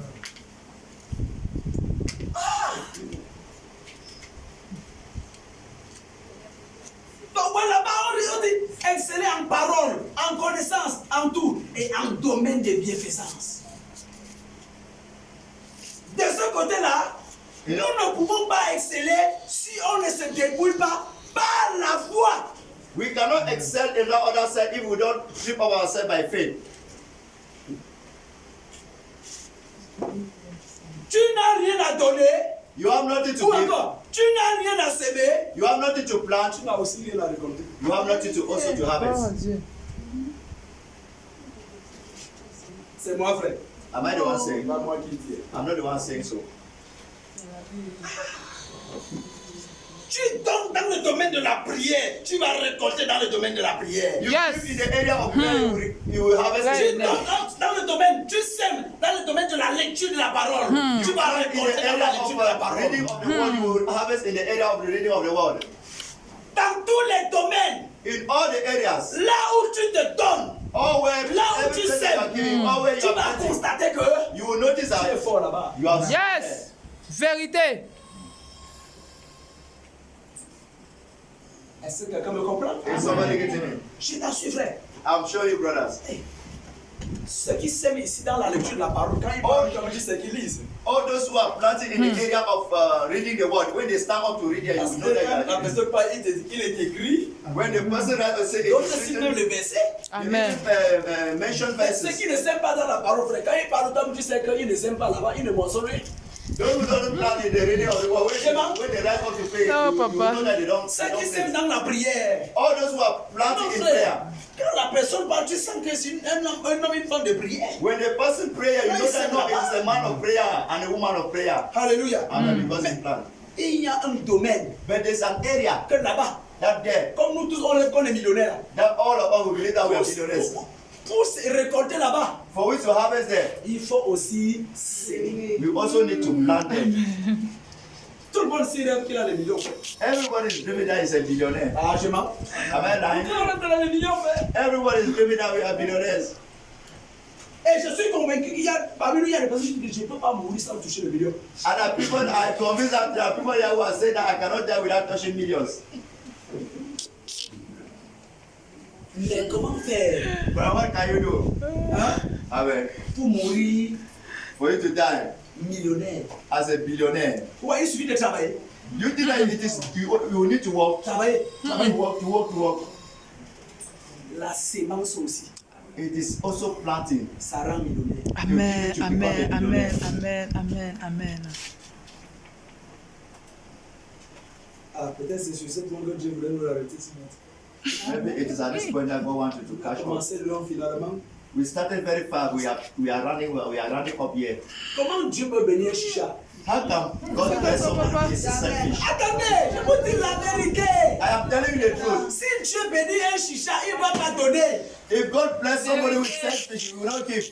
Donc voilà, on dit exceller en parole, en connaissance, en tout et en domaine de bienfaisance. De ce côté-là, nous ne pouvons pas exceller si on ne se débrouille pas par la foi. We cannot excel in the other side if we don't strip ourselves by faith. Tu n'as rien à donner, You have nothing to ou give. encore, tu n'as rien à semer, You have nothing to plant. tu n'as aussi rien à récolter. You have nothing to also to Gloire à harvest. Dieu. C'est moi, frère. Am I the one saying? Pas moi qui dis. I'm not the one saying so. Tu donnes dans le domaine de la prière, tu vas récolter dans le domaine de la prière. You Yes. give in the area of prayer, you will harvest Right. it. Tu donnes dans le domaine, tu sèmes dans le domaine de la lecture de la parole. Tu vas In récolter the dans la area lecture of de la parole. reading of the word, you will harvest in the area of the reading of the word. Dans tous les domaines, In all the areas, là où tu te donnes, all where là où every tu place you are giving, all where tu you vas are planting, constater que you will notice tu es that fort là-bas. you are Yes. Vérité. Est-ce que quelqu'un me comprend? Is somebody getting it? Je t'en suis, frère. I'm sure you, brothers. Ceux qui s'aiment ici dans la lecture de la parole, quand ils parlent, comme je dis, c'est qu'ils lisent. All those who are planted in the area of reading the word, when they stand up to read here, you Parce will que know that quand you la are reading. personne parle, il est écrit, When the person writes say d'autres it's citent même written, le verset. Amen. mention Mais ceux verses. qui ne s'aiment pas dans la parole, frère, quand ils parlent, comme tu sais qu'ils ne s'aiment pas là-bas, ils ne mentionnent rien. Those who don't plant in the reading of the word, when they rise up to pray, No, you Papa. know that they don't Ceux qui pray. s'aiment dans la prière. All those who are Non, planted in frère, prayer, quand la personne parle, tu sens que c'est un homme, une femme de prière. when the person pray, you Why know is that it no, like it's that? a man of prayer and a woman of prayer. Alléluia. Amen. Because he plant. Et il y a un domaine But there's an area que là-bas, that there, comme nous tous, on est millionnaires. that all of us will believe that we are millionaires. Pour se récolter là-bas, For we to harvest there, il faut aussi s'aimer. we also need to plant them. Tout le monde s'y rêve qu'il a les millions. Everybody is dreaming that he's a billionaire. Ah, je mens. Am I lying? On rêve dans les millions, frère. Everybody is dreaming that we are billionaires. Et je suis convaincu qu'il y a, parmi nous, il y a des personnes qui disent, je ne peux pas mourir sans toucher le million. And the people are convinced that there are people here who are saying that I cannot die without touching millions. Mais comment faire, But what can you do? hein, Amen. pour mourir For you to die millionnaire? as a billionaire. Ouais, il suffit de travailler. You think that it is you need to work, Travailler. to work. La sémence aussi. it is also planting. Ça rend millionnaire. Amen, to amen, become a amen, millionaire. amen, amen, amen. Ah, peut-être c'est sur cette longueur que Dieu voulait nous arrêter ce matin. Maybe it is at this point that God wanted to On a catch us. commencé loin finalement. We started very far. We are running up here. Comment Dieu peut bénir Chicha? How come God bless someone who is selfish? Attendez, je vous dis la vérité. I am telling you the truth. Si Dieu bénit un Chicha, il va pas donner. If God bless somebody who is selfish, He will not give.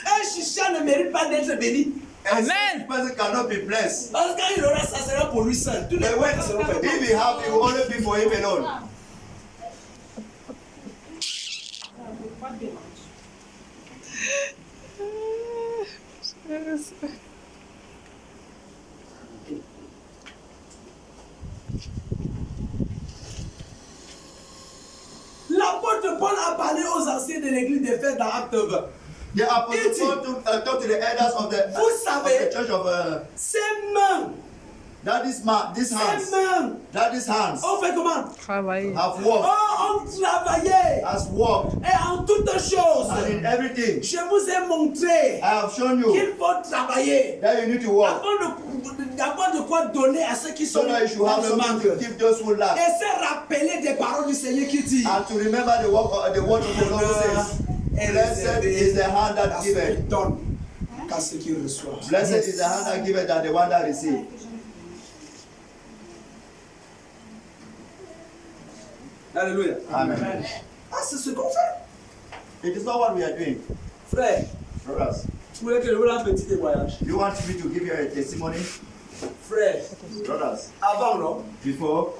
Un Chicha ne mérite pas d'être béni. A selfish person cannot be blessed. Parce que quand il aura, ça sera pour lui seul. Tous les But points seront faits. if he have, it will only be for him alone. L'apôtre Paul a parlé aux anciens de l'église des Faits dans Acte 20. The apostle Paul talked to the elders of the church of Ces mains, this ces hands, mains, these hands on fait comment? Travailler. have worked, On travaillait. has worked, Et en toutes choses, and in everything je vous ai montré I have shown you qu'il faut travailler. that you need to work, D'abord de quoi donner à ceux qui sont so that you should dans have le something manque. to give those who lack, Et se rappeler des paroles du Seigneur qui dit and to remember the word of the Lord says, blessed is the hand à that ceux qui giveth, donnent qu'à ceux qui reçoivent. blessed is the hand that giveth than the one that receives. Alléluia. Amen. Ah, c'est ce qu'on fait. It is not what we are doing, Frère, brothers. vous voulez que je vous lance un petit témoignage? You want me to give you a testimony, Frère, brothers? avant, non, Before,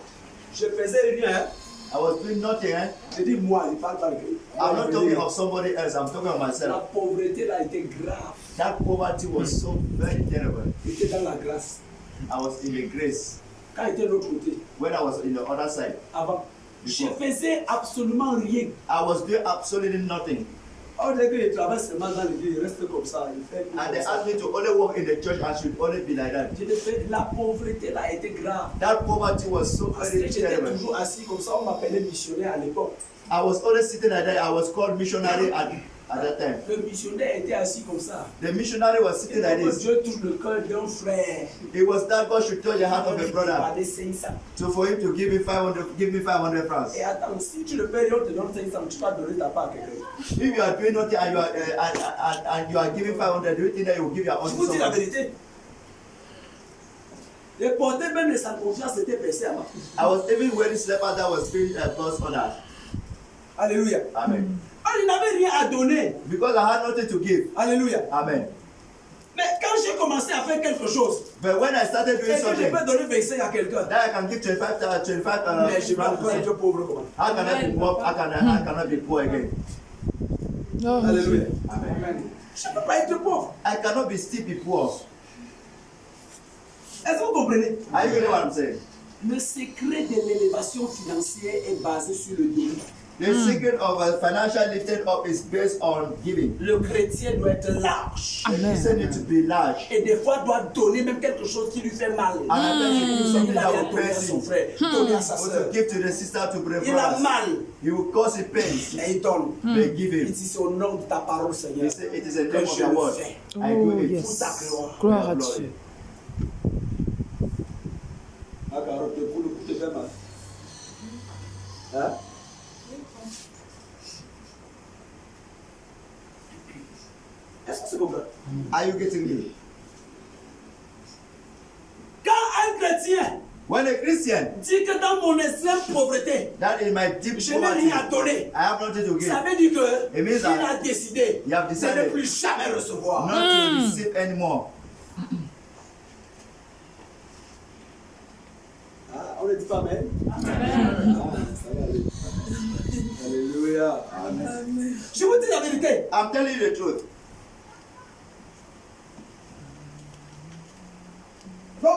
je faisais rien. I was doing nothing. Je dis moi, je parle pas de Dieu. I'm not talking of somebody else. I'm talking of La myself. pauvreté là était grave. That poverty was so very terrible. J'étais dans la grâce. I was in the grace Quand j'étais de l'autre côté, when I was in the other side. avant, je Before. faisais absolument rien. I was doing absolutely nothing. On dirait que je travaille seulement dans l'église, je reste comme ça. Je fais And comme they ça. asked me to only work in the church. I should only be like that. La pauvreté là était grave. That poverty was so Parce que very j'étais terrible. toujours assis comme ça, on m'appelait missionnaire à l'époque. I was only sitting like that. I was called missionary at that time. Le missionnaire était assis comme ça. The missionary was Et sitting like que this. Dieu touche le cœur d'un frère. It was that God should touch the heart of a brother. Parler 500. So for him to give me 500 francs. Et attends, si tu le fais, on te donne 500, tu vas donner ta part à quelqu'un. If you are doing nothing and you are giving 500, do you think that you will give your own Je to vous dis la someone? vérité. Et porter même les sans confiance, c'était percé à ma fille. I was even wearing slippers that was being tossed on her. Alléluia. Amen. Ah, il n'avait rien à donner. Because I had nothing to give. Alléluia. Amen. Mais quand j'ai commencé à faire quelque chose, But when I started et doing que je something, peux donner 25 à quelqu'un, that I can give 25 mais je ne peux francs pas to être say, pauvre comment? how can I be poor? I cannot be poor again. Alléluia. Amen. Je ne peux pas être pauvre. I cannot be still be poor. Est-ce que vous comprenez? Are you getting what I'm saying? Le secret de l'élévation financière est basé sur le don. The secret of a financial lifting up is based on giving. Le chrétien doit être large. The Christian need to be large. Et des fois doit donner même quelque chose qui lui fait mal. And I think you do something Il a that will donné à pain son him. frère, donner à sa Or soeur. to give to the sister to bring Il a brothers. mal, He will cause it pain. mais il donne. They give Il him. dit c'est au nom de ta parole, He Seigneur, said, it is a que name of je your le word. fais. I do Oh, it. yes. gloire. Gloire à Glory. Dieu. Ah, carotte, le coup te fait mal. Hein? Est-ce que c'est compris? Are you getting me? Quand un chrétien When a Christian, dit que dans mon extrême pauvreté, that in my deep je n'ai poverty, rien à donner, I have nothing to give. ça veut dire que It means il that a décidé you have de decided ne plus jamais recevoir. not to receive anymore. Ah, on ne dit pas Amen? Amen. Ah, ça va aller. Alléluia. Amen. Je vous dis la vérité. I'm telling you the truth. Bon,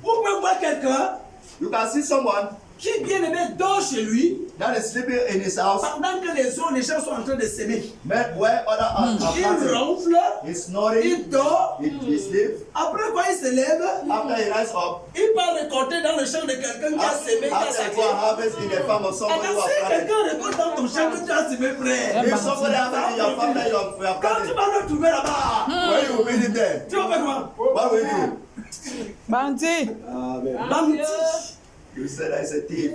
vous pouvez voir quelqu'un, You can see someone, qui bien aimé dort chez lui that is sleeping in his house, pendant que les gens sont en train de s'aimer. but where other are Il planted, ronfle, he's snoring, il dort. he sleeps. Après quoi, il se lève, After he rises up, il part récolter dans le champ de quelqu'un qui a semé, qui a after he go and sacré. harvest in the farm of somebody who Alors, has si planted. quelqu'un récolte dans ton champ que tu as semé, frère, If somebody harvest in your farm that you have quand tu planted, vas le trouver là-bas, where you will meet him there? tu vas faire comment? What will you do? Bandit. Bandit. You said I said thief.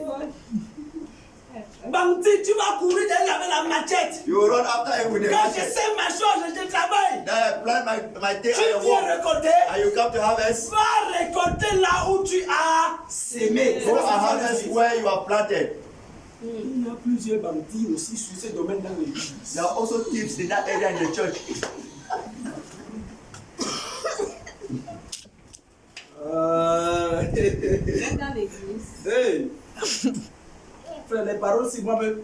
Bandit, tu vas courir derrière avec la machette. You will run after him with the Quand je machete. sais ma chose, je travaille. Then I plant my thing Tu and I viens walk. récolter. And you come to harvest. Va récolter là où tu as semé. Go and harvest where you have planted. Il y a plusieurs bandits aussi sur ce domaine dans l'église. There are also thieves in that area in the church. Dans l'église. Hey. Frère, les paroles, si moi-même,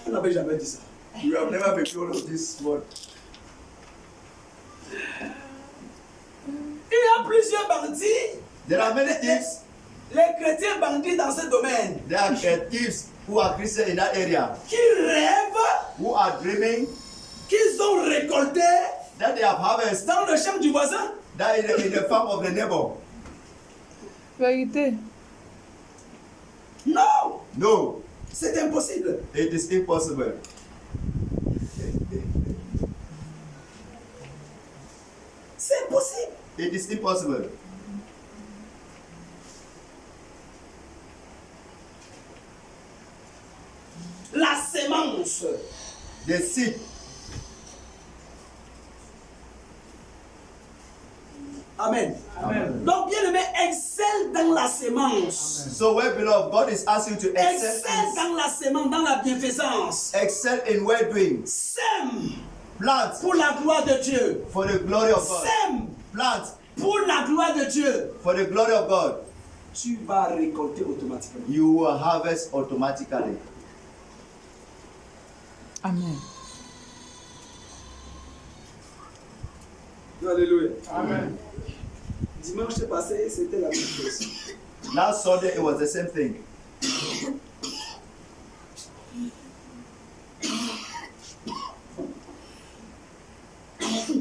on n'avait jamais dit ça. You have never been told of this word. Il y a plusieurs bandits. There are many thieves. Les chrétiens bandits dans ce domaine There are thieves who are Christians in that area, qui rêvent who are dreaming qu'ils ont récolté that they have harvest dans le champ du voisin. that in the farm of the neighbor. Vérité. Non, No, c'est impossible. it is impossible. C'est impossible. It is impossible. La sémence. The seed. Amen. Amen. Donc, bien aimé, excelle dans la sémence. So, well, beloved, God is asking you to Excelle dans la sémence, dans la bienfaisance. excel in well doing. Sème Plant pour la gloire de Dieu. for the glory of God. Sème Plant pour la gloire de Dieu. for the glory of God. Tu vas récolter automatiquement. You will harvest automatically. Amen. Alléluia. Amen. Dimanche passé, c'était la même chose. Last Sunday, it was the same thing.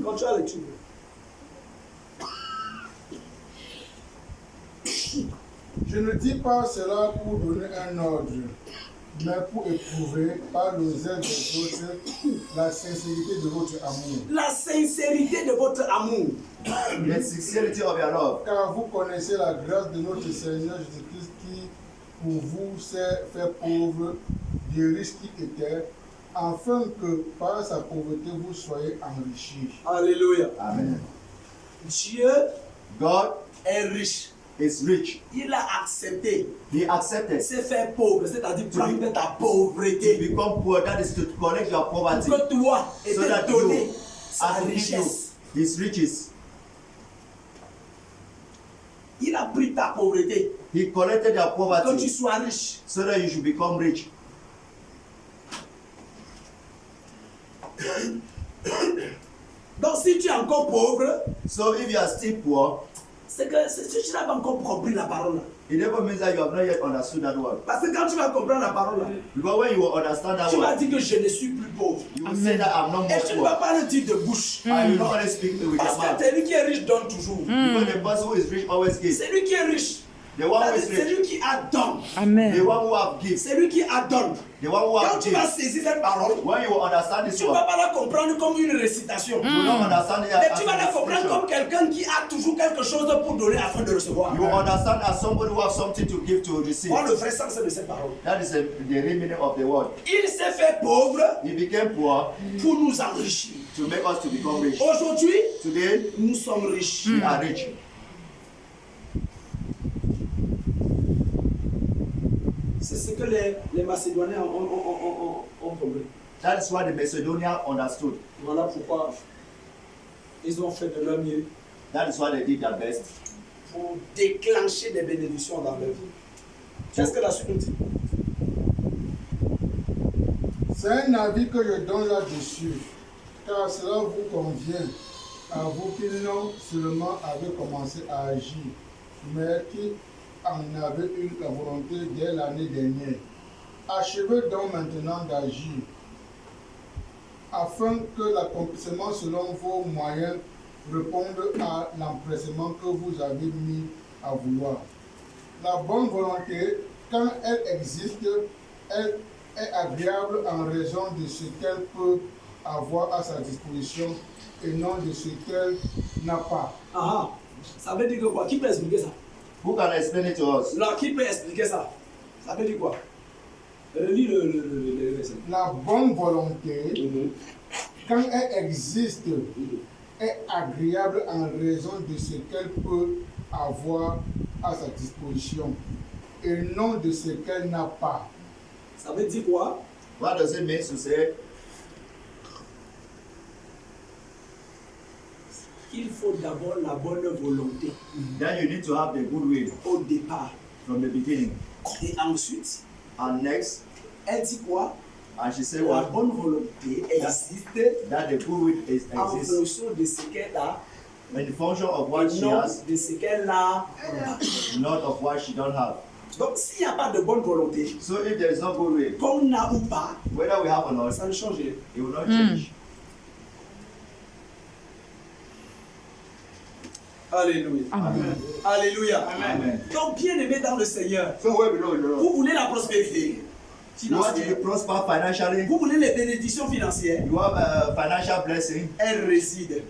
Quand tu as l'étude, Je ne dis pas cela pour donner un ordre, mais pour éprouver par le zèle des autres la sincérité de votre amour. La sincérité de votre amour. The sincerity of your love. Car vous connaissez la grâce de notre Seigneur Jésus-Christ qui, pour vous, s'est fait pauvre, des riches qui étaient, afin que par sa pauvreté vous soyez enrichis. Alléluia. Amen. Dieu God est riche. is rich. Il a accepté. He accepted C'est faire pauvre, c'est-à-dire prendre de ta to pauvreté. become poor. That is to collect your Pour poverty. que toi et So te that donner you sa are to give you richesse. his riches. Il a pris ta pauvreté. He collected your Pour que tu poverty sois riche. so that you should become rich. Donc si tu es encore pauvre, So if you are still poor, c'est que tu n'as pas encore compris la parole. it never means that you have not yet understood that word. Parce que quand tu vas comprendre la parole, Because when you will understand that tu vas word, dire que je ne suis plus pauvre. you will say that I'm not Et tu ne more vas poor. pas le dire de bouche. And you not only speak with your Parce que mouth. celui qui est riche donne toujours. Because the person who is rich always gives. C'est lui qui est riche. The one who is C'est rich, lui qui adonne. the Amen. one who have gives, C'est lui qui adonne. the one who Quand have tu vas gives. saisir cette parole, When you will understand this tu ne word, vas pas la comprendre comme une récitation. you will not understand it Mais as tu vas la a comprendre scripture. comme quelqu'un qui a toujours quelque chose pour donner afin de recevoir. You will understand as somebody who has something to give to receive. Voilà le vrai sens de cette parole. That is the real meaning of the word. Il s'est fait pauvre He became poor pour nous enrichir. to make us to become rich. Aujourd'hui, Today, nous sommes riches. we are rich. C'est ce que les Macédoniens ont compris. That is what the Macedonians understood. Voilà pourquoi ils ont fait de leur mieux That is what they did their best Pour déclencher des bénédictions dans leur vie. Qu'est-ce que la suite nous dit? C'est un avis que je donne là-dessus, car cela vous convient à vous qui non seulement avez commencé à agir, mais qui en avez eu la volonté dès l'année dernière. Achevez donc maintenant d'agir, afin que l'accomplissement selon vos moyens réponde à l'empressement que vous avez mis à vouloir. La bonne volonté, quand elle existe, elle est agréable en raison de ce qu'elle peut avoir à sa disposition et non de ce qu'elle n'a pas. Ah, ça veut dire que quoi? Qui peut expliquer ça? Who can explain it to us? Là, qui peut expliquer ça? Ça veut dire quoi? Relis le verset. La bonne volonté, quand elle existe, est agréable en raison de ce qu'elle peut avoir à sa disposition et non de ce qu'elle n'a pas. Ça veut dire quoi? What does it mean to say? Il faut d'abord la bonne volonté Then you need to have the goodwill au départ. from the beginning. Et ensuite, And next, elle dit quoi? and she said La what? bonne volonté existe That the goodwill en exists fonction de ce qu'elle a in function of what et she non has, de ce qu'elle n'a pas. not of what she don't have. Donc, s'il n'y a pas de bonne volonté, So if there is no goodwill, qu'on a ou pas, whether we have or not, ça ne change rien. it will not change. Alléluia. Amen. Alléluia. Amen. Donc, bien aimé dans le Seigneur, So where below you know, vous voulez la prospérité you want to be financière, prosper financially, vous voulez les bénédictions financières, you have a financial blessing, elles résident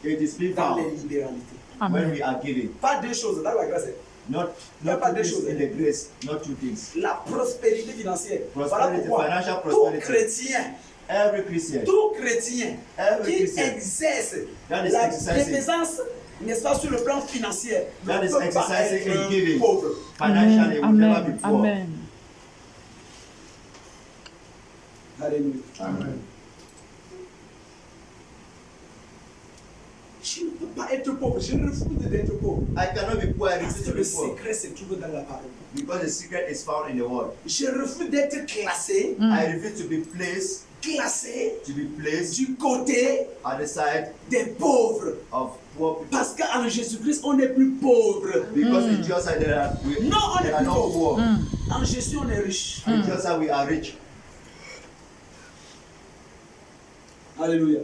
it is being dans found les libéralités. when Amen. we are giving. Pas deux choses, dans la grâce. Not Il y a pas two deux things choses. in the grace, not two things. La prospérité financière. Voilà Prosperity, pourquoi financial tout prosperity. chrétien, Every Christian qui Christian exerce that is la exercising. présence, n'est-ce pas, sur le plan financier, That ne is peut pas exercising être and giving. pauvre. financially will never Amen. be poor. Amen. Alléluia. Amen. Tu ne peux pas être pauvre. Je refuse d'être pauvre. I cannot be poor, I Parce refuse que to le be poor. secret se trouve dans la parole. Because the secret is found in the word. Je refuse d'être classé, I refuse to be placed du côté at the side des pauvres. of poor people. Parce qu'en Jésus-Christ, on n'est plus pauvre. Because in Jesus there are, Non, on there n'est are plus no pauvre. poor. En Jésus, on est riche. In Jesus we are rich. Alléluia.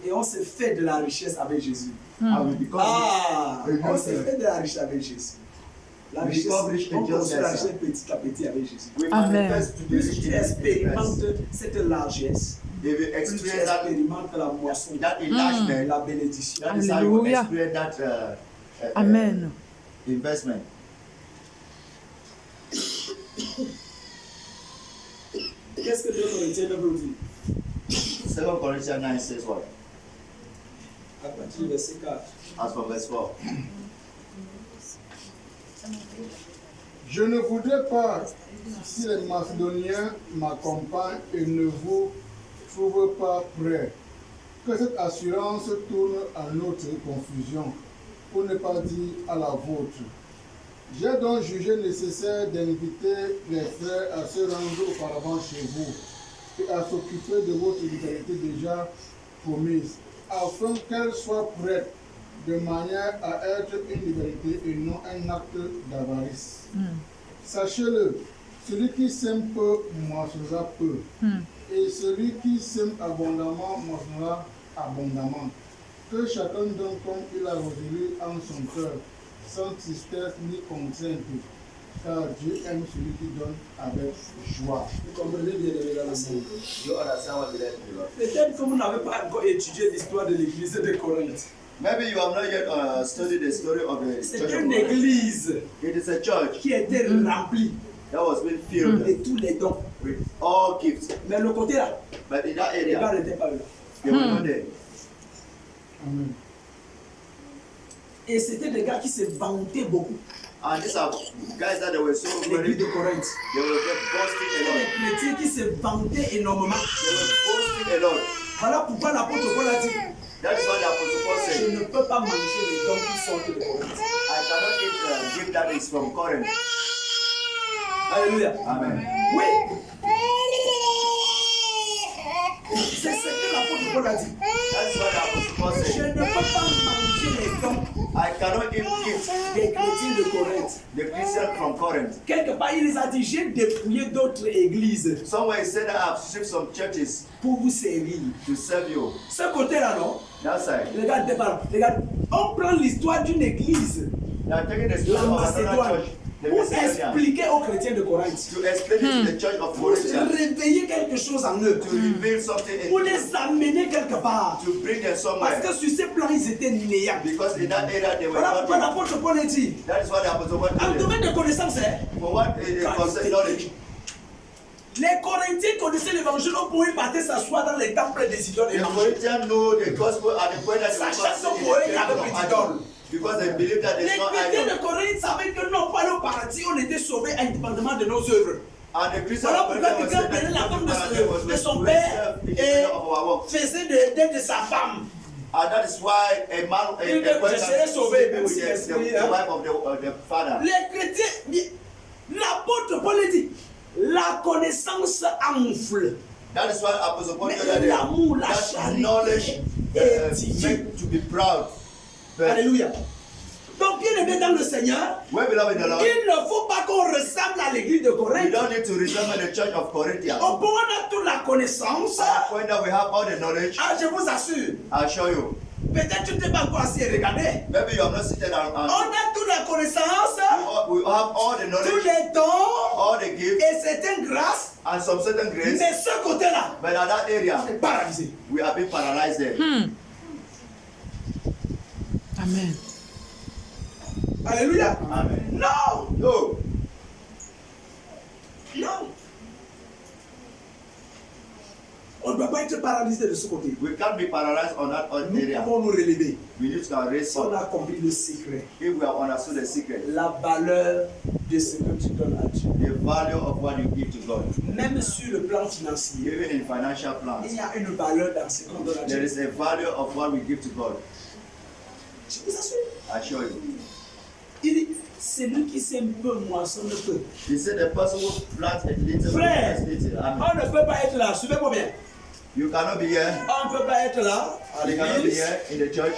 Et on s'est fait de la richesse avec Jésus. And we become On s'est fait de la richesse avec Jésus. La We richesse, become rich in on Jesus' construit la name. richesse petit à petit avec Jésus. we Amen. manifest to be Plus rich tu in expérimentes the cette largesse, If you plus tu experience that, expérimentes la moisson, that enlargement, la bénédiction. that is how you Hallelujah. experience that Amen. investment. Qu'est-ce que 2 Corinthiens 9 nous dit? 2 Corinthians 9 says what? À partir du verset 4. As from verse 4. Je ne voudrais pas, si les Macédoniens m'accompagnent et ne vous trouvent pas prêts, que cette assurance tourne à notre confusion, pour ne pas dire à la vôtre. J'ai donc jugé nécessaire d'inviter les frères à se rendre auparavant chez vous et à s'occuper de votre libéralité déjà promise, afin qu'elle soit prête de manière à être une libéralité et non un acte d'avarice. Sachez-le, celui qui sème peu moissonnera peu, et celui qui sème abondamment moissonnera abondamment. Que chacun donne comme il a résolu en son cœur, sans tristesse ni contrainte, car Dieu aime celui qui donne avec joie. Vous comprenez bien dans le Seigneur. You understand what the letter is? Peut-être que vous n'avez pas encore étudié l'histoire de l'église de Corinthe. Maybe you have not yet studied the story of the C'est church of une Corinth. église It is a church qui était remplie that was being filled de tous les dons. with all gifts. Mais le côté là, But in that les gars area, n'étaient pas là. they were not there. Amen. Et c'était des gars qui se vantaient beaucoup. And these are guys that they were so very, L'église de Corinthe. they were just boasting a lot. Les chrétiens qui se vantaient énormément. They were boasting a lot. Voilà pourquoi l'apôtre Paul a dit, That is what the Apostle Paul je said. ne peux pas manger les dons qui sortent de Corinthe. I cannot eat gift that is from Corinth. Alléluia. Amen. Oui. C'est ce que l'apôtre Paul a dit. That is what the Apostle Paul Je said. ne peux peux pas manger les dons I cannot eat des chrétiens de Corinthe. the Christian from Corinth. Quelque part, il les a dit, j'ai dépouillé d'autres églises Somewhere he said that I've stripped some churches pour vous servir. to serve you. Ce côté-là, non? That side. Regarde, regarde, on prend l'histoire d'une église, They are taking the la story of another Macédoine, church, the pour Macedonian, expliquer aux chrétiens de Corinthe, to explain it to the church of pour Corinth, réveiller quelque chose en eux, to reveal something pour in les amener quelque part. to bring them Parce somewhere. que sur ces plans, ils étaient néants. Because in that area they were Voilà pourquoi not. l'apôtre Paul a dit, That is what the apostle en wanted. domaine de connaissance, hein, For what is concerned knowledge. les Corinthiens connaissaient l'évangile au point où ils partaient s'asseoir dans les temples des idoles et The manger. Corinthians know the gospel at the point that they Sachant were que not pour eux, il in y the avait temple plus of d'idoles. idol. Because they believe that Les there's no chrétiens idol. de Corinthe savaient que non, pas le paradis, on était sauvés indépendamment de nos œuvres. And the Christians Voilà of pourquoi Corinth quelqu'un was saying prenait la femme that de son père et independent of our work. faisait de sa femme. And that is why a man, Il dit, je serai sauvé, sleeping même with si l'esprit, the hein. wife of the father. Les chrétiens, l'apôtre Paul a dit, la connaissance enfle. That is why Apostle Paul Mais said l'amour, la that charité knowledge édifie. meant to be proud. But Alléluia. Donc, bien aimé dans le Seigneur, when beloved in the Lord, il ne faut pas qu'on ressemble à l'église de we Corinthe. don't need to resemble the church of Corinthians. Au point où on a toute la connaissance, When that we have all the knowledge, ah, je vous assure, I'll show you. peut-être tu n'es pas encore assis et regardé. Maybe you have not seated On and a toute la connaissance, we have all the tous knowledge, les dons all the gifts, et certaines grâces, and some certain grace. mais ce côté-là, But at that area, c'est paralysé. we have been paralyzed there. Amen. Alléluia. Amen. Non, No, non. On ne doit pas être paralysé de ce côté. we can't be paralyzed on that Nous area. pouvons nous relever. We need to raise Si on up. a compris le secret, If we have understood the secret, la valeur de ce que tu donnes à Dieu. the value of what you give to God, Même sur le plan financier, even in financial plans, il y a une valeur dans ce qu'on donne à there Dieu. is a value of what we give to God. Je vous assure. I assure you. Il dit, celui qui sème peu moissonne peu. He said the person who plants a little Frère, plants little. Amen. on ne peut pas être là. Suivez-moi bien. You cannot be here. On ne peut pas être là à You cannot be l'église. here in the church.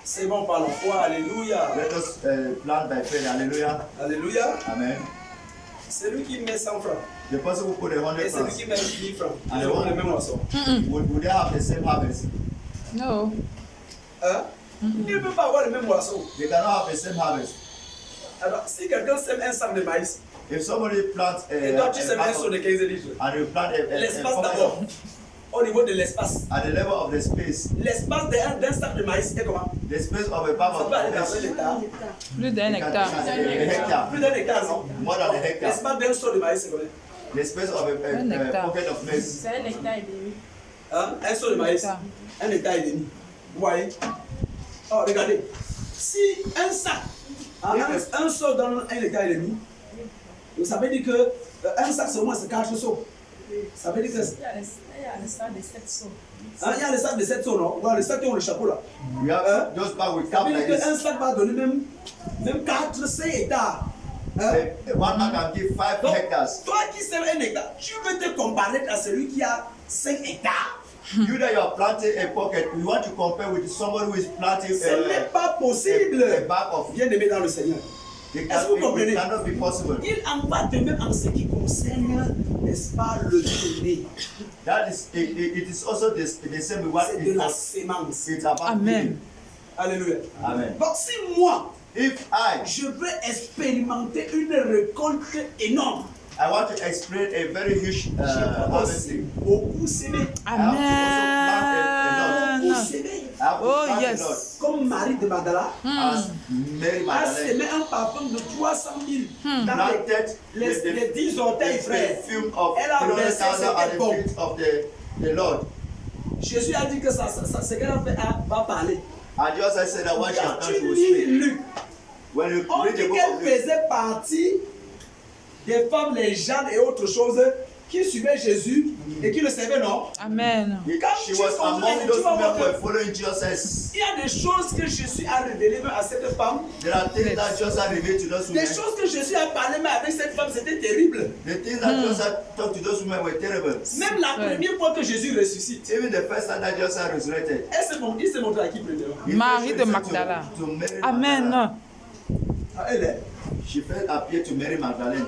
C'est bon par la foi. Alléluia. Let us plant by faith. Hallelujah. Alléluia. Amen. Celui qui met 100 francs The person who put 100 et celui francs, qui met 1000 francs, Ah, ils auront bon. le même moisson. would they have the same harvest? No. Hein? Ils ne peuvent pas avoir le même moisson. They cannot have the same harvest. Alors, si quelqu'un sème un sac de maïs, If somebody plants et toi tu sèmes un seau de and 15 litres, you plant a l'espace pocket d'abord, au niveau de l'espace, at the level of the space, l'espace d'un sac de maïs est comment? the space of a bag Ça of peut aller dans rice, un hectare. Plus d'un hectare. a hectare, Plus d'un hectare, non? more than a hectare, L'espace d'un seau de maïs, c'est combien? the space of Un a hectare. pocket of maize. C'est un hectare et demi. Hein? Un seau de maïs, Hectare. un hectare et demi. Vous voyez? Oh, regardez. Si un sac, un seau donne un hectare et demi, ça veut dire que un sac c'est au moins 4 seaux. Ça veut dire que. Il y a le sac de 7 seaux. Hein, il y a les sacs de 7 seaux, non? Voilà, les sacs qui ont le chapeau là. We have those bags with Ça cap veut dire like qu'un this. sac va donner même 4, 5 hectares. Hein? One man can give 5 Donc, hectares. toi qui sèmes un hectare, tu veux te comparer à celui qui a 5 hectares? You that you are planting a pocket, we want to compare with somebody who is planting Ce n'est pas a possible. bag of. Bien aimé dans le Seigneur. It Est-ce que vous comprenez? cannot be possible. Il en va de même en ce qui concerne, n'est-ce pas, le donner. That is, it is also the same with what C'est de la it- sémence. it's about. Amen. giving. Alléluia. Amen. Donc si moi, If I je veux expérimenter une récolte énorme, I want to explain a very huge je peux aussi harvesting. beaucoup s'aimer. Amen. Beaucoup s'aimer. I have to Oh, plant yes. a lot. Comme Marie de Magdala As Mary a Magdalene semé un parfum de 300 000 dans planted les 10 orteils, frère. perfume of Elle a versé 300,000 at cette the bombe. feet of the Lord. Jésus a dit que ce qu'elle a fait va parler. And just said that what she Quand has done, tu she will lis speak. Luc, When you on read dit the book qu'elle of Luke, faisait partie des femmes, les Jeanne et autres choses qui suivaient Jésus et qui le servaient, non? Amen. She was among those women who were following Jesus. Il y a des choses que Jésus a révélées à cette femme. There are things that Jesus had revealed to those Des women. choses que Jésus a parlé mais avec cette femme, c'était terrible. The things that Jesus had talked to those women were terrible. Même la première fois que Jésus ressuscite, Even the first time that Jesus had resurrected. il s'est montré à qui premièrement? he Marie first de showed Magdala. to Mary Amen. Magdalene. Ah, elle est. She first appeared to Mary Magdalene.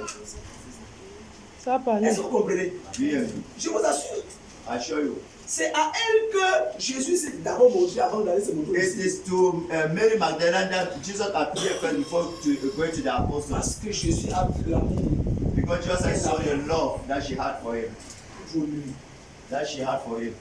Ça va parler. Est-ce que vous comprenez? Do you hear me? Je vous assure. I assure you. C'est à elle que Jésus s'est d'abord montré avant d'aller se montrer It ici. is to Mary Magdalene that Jesus appeared first before going to the apostles. Parce que Jésus a vu l'amour Because Jesus had saw the love that she had for him. pour lui. That she had for him.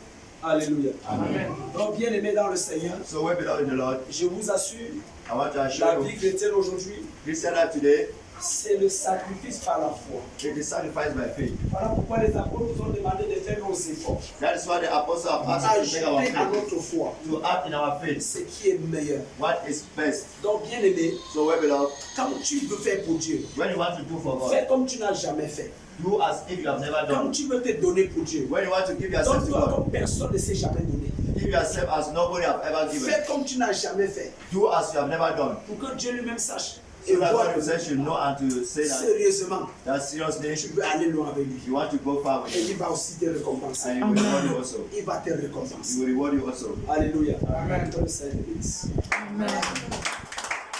Alléluia. Amen. Donc, bien aimé dans le Seigneur, So we belong in the Lord. je vous assure, I want to la assure vie you. chrétienne aujourd'hui, Christian life today, c'est le sacrifice par la foi. it is sacrificed by faith. Voilà pourquoi les apôtres nous ont demandé de faire nos efforts. That is why the apostles have asked us to make our Ajouter à faith. notre foi To act in our faith. ce qui est meilleur. What is best. Donc, bien aimé, So we belong. quand tu veux faire pour Dieu, When you want to do for God, fais comme tu n'as jamais fait. do as if you have never Quand done. tu veux te donner pour Dieu, When you want to give yourself to donne-toi God, comme personne ne s'est jamais donné. give yourself as nobody have ever given. Fais comme tu n'as jamais fait. Do as you have never done. Pour que Dieu lui-même sache et So that voit God que himself should know and to say that, sérieusement, that seriously tu veux aller loin avec lui. you want to go far with Et him. il va aussi te récompenser. And he will reward you also. Il va te He récompenser. will reward you also. Alléluia. Amen. Que le Seigneur te bénisse. Amen.